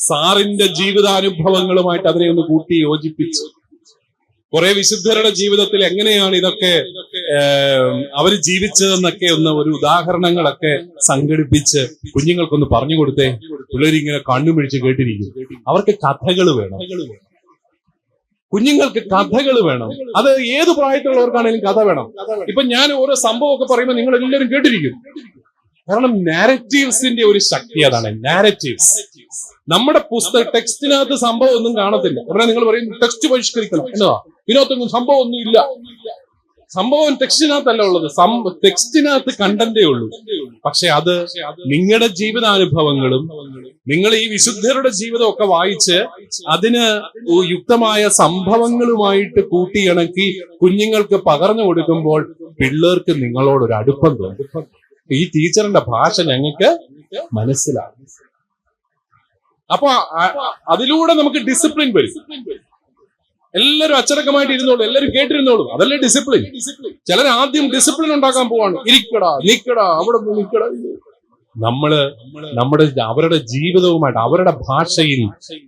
സാറിന്റെ ജീവിതാനുഭവങ്ങളുമായിട്ട് അതിനെ ഒന്ന് കൂട്ടി യോജിപ്പിച്ച്, കുറെ വിശുദ്ധരുടെ ജീവിതത്തിൽ എങ്ങനെയാണ് ഇതൊക്കെ അവർ ജീവിച്ചതെന്നൊക്കെ ഒരു ഉദാഹരണങ്ങളൊക്കെ സംഘടിപ്പിച്ച് കുഞ്ഞുങ്ങൾക്കൊന്ന് പറഞ്ഞു കൊടുത്തേ. പിള്ളേരിങ്ങനെ കണ്ണുമിഴിച്ച് കേട്ടിരിക്കും. അവർക്ക് കഥകൾ വേണം, കുഞ്ഞുങ്ങൾക്ക് കഥകൾ വേണം. അത് ഏത് പ്രായത്തിലുള്ളവർക്കാണെങ്കിലും കഥ വേണം. ഇപ്പൊ ഞാൻ ഓരോ സംഭവമൊക്കെ പറയുമ്പോൾ നിങ്ങൾ എല്ലാവരും കേട്ടിരിക്കും. കാരണം നാരറ്റീവ്സിന്റെ ഒരു ശക്തി അതാണ്. നാരറ്റീവ്സ് നമ്മുടെ ടെക്സ്റ്റിനകത്ത് സംഭവം ഒന്നും കാണത്തില്ല. ഉടനെ നിങ്ങൾ പറയും ടെക്സ്റ്റ് പരിഷ്കരിക്കണം എന്നതാ, ഇതിനകത്തൊന്നും സംഭവം ഒന്നും ഇല്ല. സംഭവം ടെക്സ്റ്റിനകത്തല്ല ഉള്ളത്, ടെക്സ്റ്റിനകത്ത് കണ്ടന്റേ ഉള്ളൂ. പക്ഷെ അത് നിങ്ങളുടെ ജീവിതാനുഭവങ്ങളും നിങ്ങൾ ഈ വിശുദ്ധരുടെ ജീവിതമൊക്കെ വായിച്ച് അതിന് യുക്തമായ സംഭവങ്ങളുമായിട്ട് കൂട്ടിയിണക്കി കുഞ്ഞുങ്ങൾക്ക് പകർന്നു കൊടുക്കുമ്പോൾ പിള്ളേർക്ക് നിങ്ങളോടൊരു അടുപ്പം തോന്നും. ഈ ടീച്ചറിന്റെ ഭാഷ ഞങ്ങൾക്ക് മനസ്സിലാവും. അപ്പൊ അതിലൂടെ നമുക്ക് ഡിസിപ്ലിൻ വരും. എല്ലാവരും അച്ചടക്കമായിട്ട് ഇരുന്നോളൂ, എല്ലാവരും കേട്ടിരുന്നോളൂ. അതല്ലേ ഡിസിപ്ലിൻ. ചിലർ ആദ്യം ഡിസിപ്ലിൻ ഉണ്ടാക്കാൻ പോവാണ്. ഇരിക്കടാ, നിക്കടാ, അവിടെ നിക്കടാ. അവരുടെ ജീവിതവുമായിട്ട് അവരുടെ ഭാഷയിൽ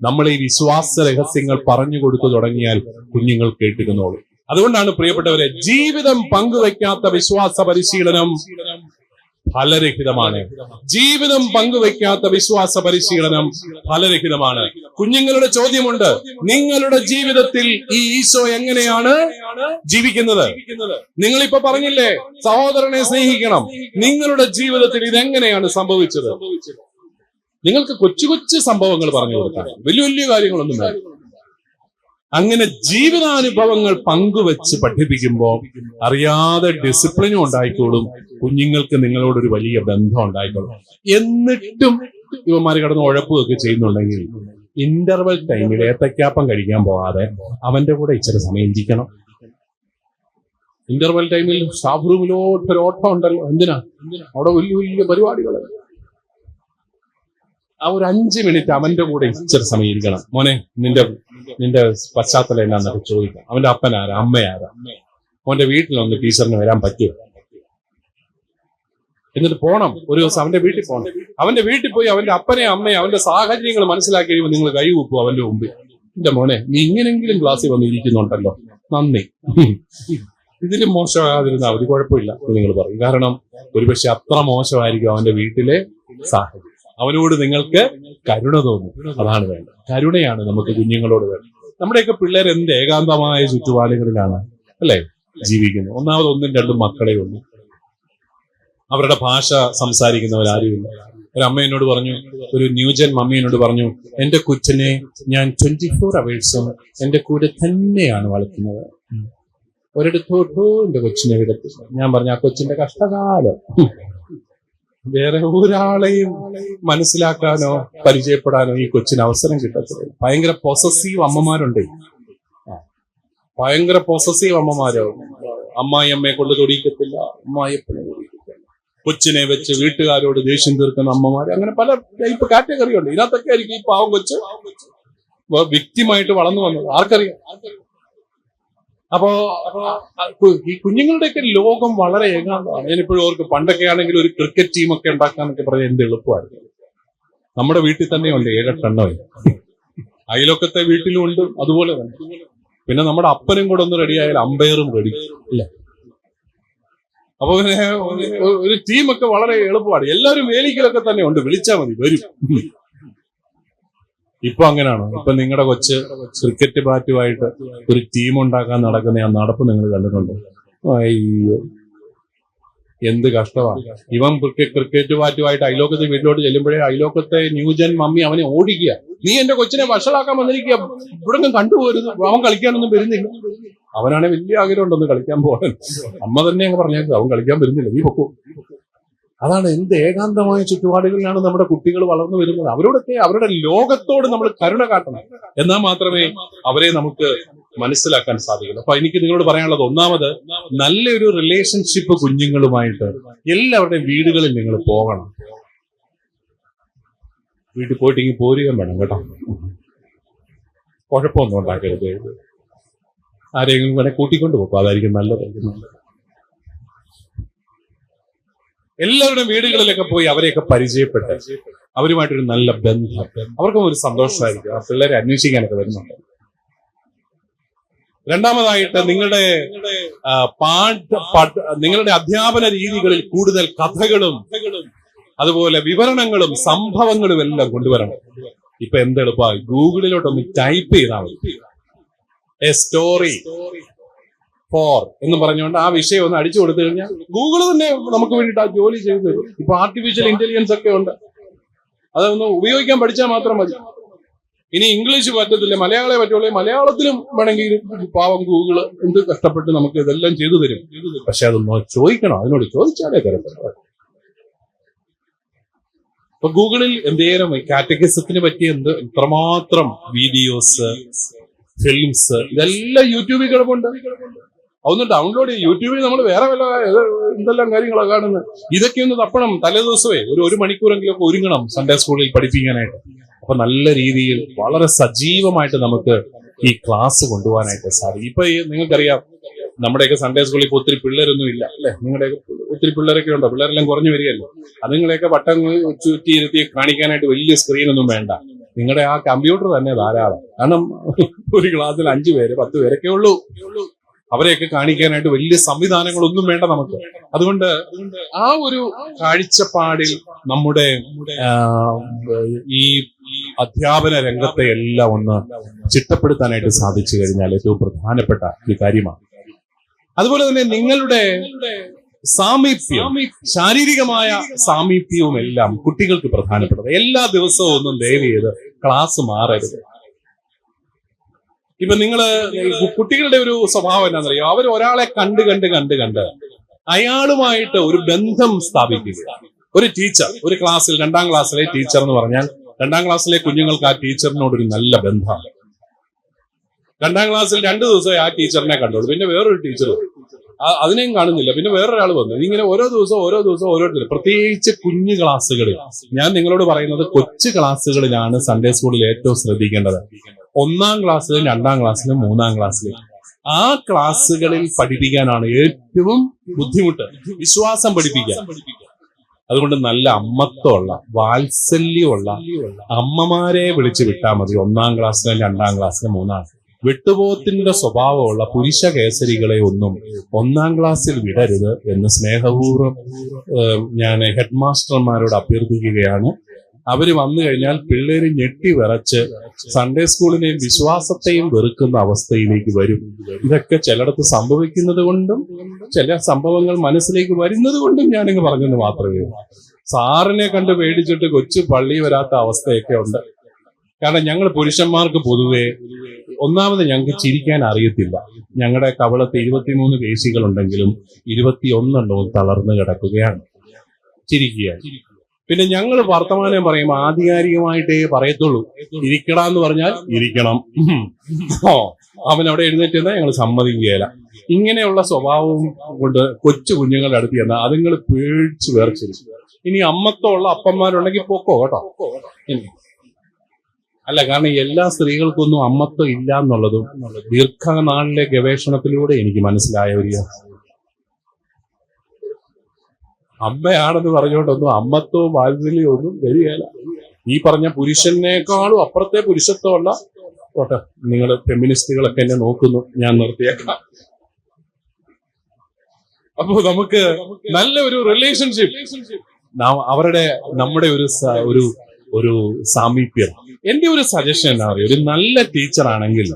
നമ്മൾ ഈ വിശ്വാസ രഹസ്യങ്ങൾ പറഞ്ഞു കൊടുത്തു തുടങ്ങിയാൽ കുഞ്ഞുങ്ങൾ കേട്ടിരുന്നോളൂ. അതുകൊണ്ടാണ് പ്രിയപ്പെട്ടവരെ, ജീവിതം പങ്കുവെക്കാത്ത വിശ്വാസ പരിശീലനം ഫലരഹിതമാണ്. ജീവിതം പങ്കുവയ്ക്കാത്ത വിശ്വാസ പരിശീലനം ഫലരഹിതമാണ്. കുഞ്ഞുങ്ങളുടെ ചോദ്യമുണ്ട്, നിങ്ങളുടെ ജീവിതത്തിൽ ഈ ഈശോ എങ്ങനെയാണ് ജീവിക്കുന്നത്? നിങ്ങളിപ്പോ പറഞ്ഞില്ലേ സഹോദരനെ സ്നേഹിക്കണം, നിങ്ങളുടെ ജീവിതത്തിൽ ഇതെങ്ങനെയാണ് സംഭവിച്ചത്? നിങ്ങൾക്ക് കൊച്ചു കൊച്ചു സംഭവങ്ങൾ പറഞ്ഞു കൊടുക്കാം, വലിയ വലിയ കാര്യങ്ങളൊന്നും വേണ്ട. അങ്ങനെ ജീവിതാനുഭവങ്ങൾ പങ്കുവെച്ച് പഠിപ്പിക്കുമ്പോൾ അറിയാതെ ഡിസിപ്ലിനും ഉണ്ടായിക്കോളും, കുഞ്ഞുങ്ങൾക്ക് നിങ്ങളോടൊരു വലിയ ബന്ധം ഉണ്ടായിക്കോളും. എന്നിട്ടും ഇവന്മാർ കിടന്ന് ഉഴപ്പുമൊക്കെ ചെയ്യുന്നുണ്ടെങ്കിൽ ഇന്റർവെൽ ടൈമിൽ ഏത്തക്കാപ്പം കഴിക്കാൻ പോകാതെ അവന്റെ കൂടെ ഇച്ചിരി സമയം ഇരിക്കണം. ഇന്റർവെൽ ടൈമിൽ സ്റ്റാഫ് റൂമിലോട്ടൊരു ഓട്ടം ഉണ്ടല്ലോ, എന്തിനാ? അവിടെ വലിയ വലിയ പരിപാടികൾ. ആ ഒരു 5 മിനിറ്റ് അവന്റെ കൂടെ ഇച്ചിരി സമയം ഇരിക്കണം. മോനെ, നിന്റെ പശ്ചാത്തലം എന്നാന്നൊക്കെ ചോദിക്കാം. അവന്റെ അപ്പനാരാ, അമ്മയാരാ, അവന്റെ വീട്ടിലൊന്ന് ടീച്ചറിന് വരാൻ പറ്റുമോ? എന്നിട്ട് പോണം, ഒരു ദിവസം അവന്റെ വീട്ടിൽ പോകണം. അവന്റെ വീട്ടിൽ പോയി അവന്റെ അപ്പനെ അമ്മയെ അവന്റെ സാഹചര്യങ്ങൾ മനസ്സിലാക്കി കഴിയുമ്പോൾ നിങ്ങൾ കൈ കൂപ്പും അവന്റെ മുമ്പിൽ. എന്റെ മോനെ, നീ ഇങ്ങനെങ്കിലും ക്ലാസ്സിൽ വന്ന് ഇരിക്കുന്നുണ്ടല്ലോ, നന്ദി. ഇതിലും മോശമാകാതിരുന്നാൽ മതി, കുഴപ്പമില്ല നിങ്ങൾ പറയും. കാരണം ഒരുപക്ഷെ അത്ര മോശമായിരിക്കും അവന്റെ വീട്ടിലെ സാഹചര്യം. അവനോട് നിങ്ങൾക്ക് കരുണ തോന്നും. അതാണ് വേണ്ടത്. കരുണയാണ് നമുക്ക് കുഞ്ഞുങ്ങളോട് വേണ്ടത്. നമ്മുടെയൊക്കെ പിള്ളേർ എന്ത് ഏകാന്തമായ ചുറ്റുപാടുകളിലാണ് അല്ലെ ജീവിക്കുന്നത്. ഒന്നാമത് 1-2 മക്കളെ ഉള്ളൂ. അവരുടെ ഭാഷ സംസാരിക്കുന്നവരാരുമില്ല. ഒരു അമ്മ എന്നോട് പറഞ്ഞു, ഒരു ന്യൂജൻ മമ്മി എന്നോട് പറഞ്ഞു, എന്റെ കൊച്ചിനെ ഞാൻ 24 അവേഴ്സും എന്റെ കൂടെ തന്നെയാണ് വളർത്തുന്നത്, ഒരിടത്തോട്ടോ എന്റെ കൊച്ചിനെ വിടത്തില്ല. ഞാൻ പറഞ്ഞു, ആ കൊച്ചിന്റെ കഷ്ടകാലം വേറെ ഒരാളെയും മനസ്സിലാക്കാനോ പരിചയപ്പെടാനോ ഈ കൊച്ചിന് അവസരം കിട്ടത്തില്ല. ഭയങ്കര പൊസസീവ് അമ്മമാരുണ്ട്, ഭയങ്കര പൊസസീവ് അമ്മമാരോ. അമ്മായിയമ്മയെ കൊണ്ട് തൊടിയിക്കത്തില്ല, അമ്മായിയപ്പനെ തൊടിയിക്കത്തില്ല, കൊച്ചിനെ വെച്ച് വീട്ടുകാരോട് ദേഷ്യം തീർക്കുന്ന അമ്മമാര്, അങ്ങനെ പല ടൈപ്പ് കാറ്റഗറി ഉണ്ട്. ഇതിനകത്തൊക്കെ ആയിരിക്കും ഈ പാവം കൊച്ച് വ്യക്തിമായിട്ട് വളർന്നു വന്നത്, ആർക്കറിയാം. അപ്പോ ഈ കുഞ്ഞുങ്ങളുടെയൊക്കെ ലോകം വളരെ ഏകാന്തമാണ്. ഞാനിപ്പോഴും ഓർക്ക്, പണ്ടൊക്കെ ആണെങ്കിൽ ഒരു ക്രിക്കറ്റ് ടീമൊക്കെ ഉണ്ടാക്കാന്നൊക്കെ പറഞ്ഞാൽ എന്ത് എളുപ്പമായിരുന്നു. നമ്മുടെ വീട്ടിൽ തന്നെയുണ്ട് 7-8 എണ്ണമേ, അയലൊക്കത്തെ വീട്ടിലും ഉണ്ട് അതുപോലെ തന്നെ. പിന്നെ നമ്മുടെ അപ്പനും കൂടെ ഒന്ന് റെഡിയായാൽ അമ്പയറും റെഡി ഇല്ല. അപ്പൊ പിന്നെ ഒരു ടീമൊക്കെ വളരെ എളുപ്പമാണ്. എല്ലാവരും വേലിക്കലൊക്കെ തന്നെ ഉണ്ട്, വിളിച്ചാൽ മതി വരും. ഇപ്പൊ അങ്ങനെയാണോ? ഇപ്പൊ നിങ്ങളുടെ കൊച്ച് ക്രിക്കറ്റ് ബാറ്റുമായിട്ട് ഒരു ടീം ഉണ്ടാക്കാൻ നടക്കുന്ന ആ നടപ്പ് നിങ്ങൾ കണ്ടിട്ടുണ്ടോ? അയ്യോ, എന്ത് കഷ്ടമാണ്. ഇവൻ ക്രിക്കറ്റ് ബാറ്റുമായിട്ട് അയലോക്കത്തെ വീട്ടിലോട്ട് ചെല്ലുമ്പോഴേ അയലോക്കത്തെ ന്യൂജൻ മമ്മി അവനെ ഓടിക്കുക, നീ എന്റെ കൊച്ചിനെ വഷളാക്കാൻ വന്നിരിക്കുക, ഇവിടെ കണ്ടുപോരുത്, അവൻ കളിക്കാനൊന്നും വരുന്നില്ല. അവനാണെ വലിയ ആഗ്രഹം ഉണ്ടെന്ന് കളിക്കാൻ പോകാൻ. അമ്മ തന്നെ അങ്ങ് പറഞ്ഞേക്കും, അവൻ കളിക്കാൻ വരുന്നില്ല, നീ പൊക്കോ. അതാണ്, എന്ത് ഏകാന്തമായ ചുറ്റുപാടുകളിലാണ് നമ്മുടെ കുട്ടികൾ വളർന്നു വരുന്നത്. അവരോടൊക്കെ അവരുടെ ലോകത്തോട് നമ്മൾ കരുണ കാട്ടണം, എന്നാൽ മാത്രമേ അവരെ നമുക്ക് മനസ്സിലാക്കാൻ സാധിക്കുള്ളൂ. അപ്പൊ എനിക്ക് നിങ്ങളോട് പറയാനുള്ളത്, ഒന്നാമത് നല്ലൊരു റിലേഷൻഷിപ്പ് കുഞ്ഞുങ്ങളുമായിട്ട് എല്ലാവരുടെയും വീടുകളിൽ നിങ്ങൾ പോകണം. വീട്ടിൽ പോയിട്ട് ഇങ്ങനെ പോരുകയും വേണം കേട്ടോ, കുഴപ്പമൊന്നും ഉണ്ടാക്കരുത്. ആരെങ്കിലും വേണേ കൂട്ടിക്കൊണ്ട് പോകും, അതായിരിക്കും നല്ലത്. എല്ലാവരുടെയും വീടുകളിലൊക്കെ പോയി അവരെയൊക്കെ പരിചയപ്പെട്ട് അവരുമായിട്ടൊരു നല്ല ബന്ധം, അവർക്കും ഒരു സന്തോഷമായിരിക്കും. ആ പിള്ളേരെ അന്വേഷിക്കാനൊക്കെ വരുന്നുണ്ട്. രണ്ടാമതായിട്ട് നിങ്ങളുടെ അധ്യാപന രീതികളിൽ കൂടുതൽ കഥകളും അതുപോലെ വിവരണങ്ങളും സംഭവങ്ങളും എല്ലാം കൊണ്ടുവരണം. ഇപ്പൊ എന്തെളുപ്പമായി, ഗൂഗിളിലോട്ടൊന്ന് ടൈപ്പ് ചെയ്താൽ മതി, എ സ്റ്റോറി ഫോർ എന്ന് പറഞ്ഞുകൊണ്ട് ആ വിഷയം ഒന്ന് അടിച്ചു കൊടുത്തു കഴിഞ്ഞാൽ ഗൂഗിൾ തന്നെ നമുക്ക് വേണ്ടിയിട്ട് ആ ജോലി ചെയ്തു തരും. ഇപ്പൊ ആർട്ടിഫിഷ്യൽ ഇന്റലിജൻസ് ഒക്കെ ഉണ്ട്, അതൊന്ന് ഉപയോഗിക്കാൻ പഠിച്ചാൽ മാത്രം മതി. ഇനി ഇംഗ്ലീഷ് പറ്റത്തില്ല, മലയാളമേ പറ്റുള്ളൂ. മലയാളത്തിലും വേണമെങ്കിൽ പാവം ഗൂഗിള് എന്ത് കഷ്ടപ്പെട്ട് നമുക്ക് ഇതെല്ലാം ചെയ്തു തരും. പക്ഷെ അതൊന്ന് ചോദിക്കണം, അതിനോട് ചോദിച്ചാലേ തരത്തില്ല. ഇപ്പൊ ഗൂഗിളിൽ എന്തേലും കാറ്റഗറിസത്തിന് പറ്റിയ എത്രമാത്രം വീഡിയോസ്, ഫിലിംസ്, ഇതെല്ലാം യൂട്യൂബിൽ കിടപ്പുണ്ട്. അതൊന്ന് ഡൗൺലോഡ് ചെയ്യും. യൂട്യൂബിൽ നമ്മൾ വേറെ വല്ല എന്തെല്ലാം കാര്യങ്ങളാണ് കാണുന്നത്. ഇതൊക്കെ ഒന്ന് തപ്പണം. തലേദിവസമേ ഒരു മണിക്കൂറെങ്കിലും ഒക്കെ ഒരുങ്ങണം സൺഡേ സ്കൂളിൽ പഠിപ്പിക്കാനായിട്ട്. അപ്പൊ നല്ല രീതിയിൽ വളരെ സജീവമായിട്ട് നമുക്ക് ഈ ക്ലാസ് കൊണ്ടുപോകാനായിട്ട് സാധിക്കും. ഇപ്പൊ നിങ്ങൾക്കറിയാം, നമ്മുടെയൊക്കെ സൺഡേ സ്കൂളിൽ ഇപ്പൊ ഒത്തിരി പിള്ളേരൊന്നും ഇല്ല അല്ലെ? നിങ്ങളുടെയൊക്കെ ഒത്തിരി പിള്ളേരൊക്കെ ഉണ്ടോ? പിള്ളേരെല്ലാം കുറഞ്ഞു വരികയല്ലോ. അതുങ്ങളെയൊക്കെ വട്ടം ചുറ്റി കാണിക്കാനായിട്ട് വലിയ സ്ക്രീനൊന്നും വേണ്ട. നിങ്ങളുടെ ആ കമ്പ്യൂട്ടർ തന്നെ ധാരാളം. കാരണം ഒരു ക്ലാസ്സിൽ 5 പേര് 10 പേരൊക്കെ ഉള്ളൂ. അവരെയൊക്കെ കാണിക്കാനായിട്ട് വലിയ സംവിധാനങ്ങളൊന്നും വേണ്ട നമുക്ക്. അതുകൊണ്ട് ആ ഒരു കാഴ്ചപ്പാടിൽ നമ്മുടെ ഈ അധ്യാപന രംഗത്തെ എല്ലാം ഒന്ന് ചിട്ടപ്പെടുത്താനായിട്ട് സാധിച്ചു കഴിഞ്ഞാൽ ഏറ്റവും പ്രധാനപ്പെട്ട ഒരു കാര്യമാണ്. അതുപോലെ തന്നെ നിങ്ങളുടെ സാമീപ്യം, ശാരീരികമായ സാമീപ്യവും എല്ലാം കുട്ടികൾക്ക് പ്രധാനപ്പെട്ടത്. എല്ലാ ദിവസവും ഒന്നും ദയവ് ചെയ്ത് ക്ലാസ് മാറരുത്. ഇപ്പൊ നിങ്ങള് കുട്ടികളുടെ ഒരു സ്വഭാവം എന്താണെന്നറിയോ, അവർ ഒരാളെ കണ്ട് അയാളുമായിട്ട് ഒരു ബന്ധം സ്ഥാപിക്കുക. ഒരു ടീച്ചർ, ഒരു ക്ലാസ്സിൽ 2ാം ക്ലാസ്സിലെ ടീച്ചർ എന്ന് പറഞ്ഞാൽ 2ാം ക്ലാസ്സിലെ കുഞ്ഞുങ്ങൾക്ക് ആ ടീച്ചറിനോടൊരു നല്ല ബന്ധമാണ്. 2ാം ക്ലാസ്സിൽ 2 ദിവസമേ ആ ടീച്ചറിനെ കണ്ടോളൂ, പിന്നെ വേറൊരു ടീച്ചർ അതിനെയും കാണുന്നില്ല, പിന്നെ വേറൊരാൾ വന്നു. ഇങ്ങനെ ഓരോ ദിവസവും ഓരോരുത്തർ, പ്രത്യേകിച്ച് കുഞ്ഞു ക്ലാസ്സുകളിൽ. ഞാൻ നിങ്ങളോട് പറയുന്നത് കൊച്ചു ക്ലാസ്സുകളിലാണ് സൺഡേ സ്കൂളിൽ ഏറ്റവും ശ്രദ്ധിക്കേണ്ടത്. 1ാം ക്ലാസ്സിലും 2ാം ക്ലാസ്സിലും 3ാം ക്ലാസ്സിലും ആ ക്ലാസ്സുകളിൽ പഠിപ്പിക്കാനാണ് ഏറ്റവും ബുദ്ധിമുട്ട്, വിശ്വാസം പഠിപ്പിക്കാൻ. അതുകൊണ്ട് നല്ല അമ്മത്വമുള്ള, വാത്സല്യമുള്ള അമ്മമാരെ വിളിച്ചു വിട്ടാൽ മതി. 1ാം ക്ലാസ്സിലും 2ാം ക്ലാസ്സിലും 3ാം. വെട്ടുപോത്തിന്റെ സ്വഭാവമുള്ള പുരുഷ കേസരികളെ ഒന്നും 1ാം ക്ലാസ്സിൽ വിടരുത് എന്ന് സ്നേഹപൂർവ്വം ഞാൻ ഹെഡ് മാസ്റ്റർമാരോട് അഭ്യർത്ഥിക്കുകയാണ്. അവര് വന്നു കഴിഞ്ഞാൽ പിള്ളേര് ഞെട്ടി വിറച്ച് സൺഡേ സ്കൂളിനെയും വിശ്വാസത്തെയും വെറുക്കുന്ന അവസ്ഥയിലേക്ക് വരും. ഇതൊക്കെ ചിലയിടത്ത് സംഭവിക്കുന്നത് കൊണ്ടും ചില സംഭവങ്ങൾ മനസ്സിലേക്ക് വരുന്നത് കൊണ്ടും ഞാനിങ്ങ് പറഞ്ഞെന്ന് മാത്രമേ ഉള്ളൂ. സാറിനെ കണ്ട് പേടിച്ചിട്ട് കൊച്ചു പള്ളി വരാത്ത അവസ്ഥയൊക്കെ ഉണ്ട്. കാരണം ഞങ്ങൾ പുരുഷന്മാർക്ക് പൊതുവെ ഒന്നാമത് ഞങ്ങൾക്ക് ചിരിക്കാൻ അറിയത്തില്ല. ഞങ്ങളുടെ കവളത്ത് 23 പേശികളുണ്ടെങ്കിലും 21 തളർന്നു കിടക്കുകയാണ്, ചിരിക്കുകയാണ്. പിന്നെ ഞങ്ങൾ വർത്തമാനം പറയുമ്പോൾ ആധികാരികമായിട്ടേ പറയത്തുള്ളൂ. ഇരിക്കടാന്ന് പറഞ്ഞാൽ ഇരിക്കണം, അവൻ അവിടെ എഴുന്നേറ്റ് എന്നാൽ ഞങ്ങൾ സമ്മതിക്കുകയില്ല. ഇങ്ങനെയുള്ള സ്വഭാവവും കൊണ്ട് കൊച്ചു കുഞ്ഞുങ്ങളുടെ അടുത്ത് ചെന്നാൽ അതുങ്ങൾ പേടിച്ച് വേർച്ചിരിക്കും. ഇനി അമ്മത്വമുള്ള അപ്പന്മാരുണ്ടെങ്കിൽ പൊക്കോ കേട്ടോ. അല്ല, കാരണം എല്ലാ സ്ത്രീകൾക്കൊന്നും അമ്മത്വം ഇല്ല എന്നുള്ളതും ദീർഘനാളിലെ ഗവേഷണത്തിലൂടെ എനിക്ക് മനസ്സിലായ ഒരു അമ്മയാണെന്ന് പറഞ്ഞുകൊണ്ടൊന്നും അമ്മത്വവും വാത്സല്യവും ഒന്നും വരികയില്ല. ഈ പറഞ്ഞ പുരുഷനേക്കാളും അപ്പുറത്തെ പുരുഷത്വമുള്ള ഓട്ടെ. നിങ്ങൾ ഫെമിനിസ്റ്റുകളൊക്കെ എന്നെ നോക്കുന്നു, ഞാൻ നിർത്തിയേക്കാം. അപ്പോ നമുക്ക് നല്ല ഒരു റിലേഷൻഷിപ്പ്, അവരുടെ നമ്മുടെ ഒരു സാമീപ്യം. എന്റെ ഒരു സജഷൻ എന്താ പറയുക, ഒരു നല്ല ടീച്ചർ ആണെങ്കിൽ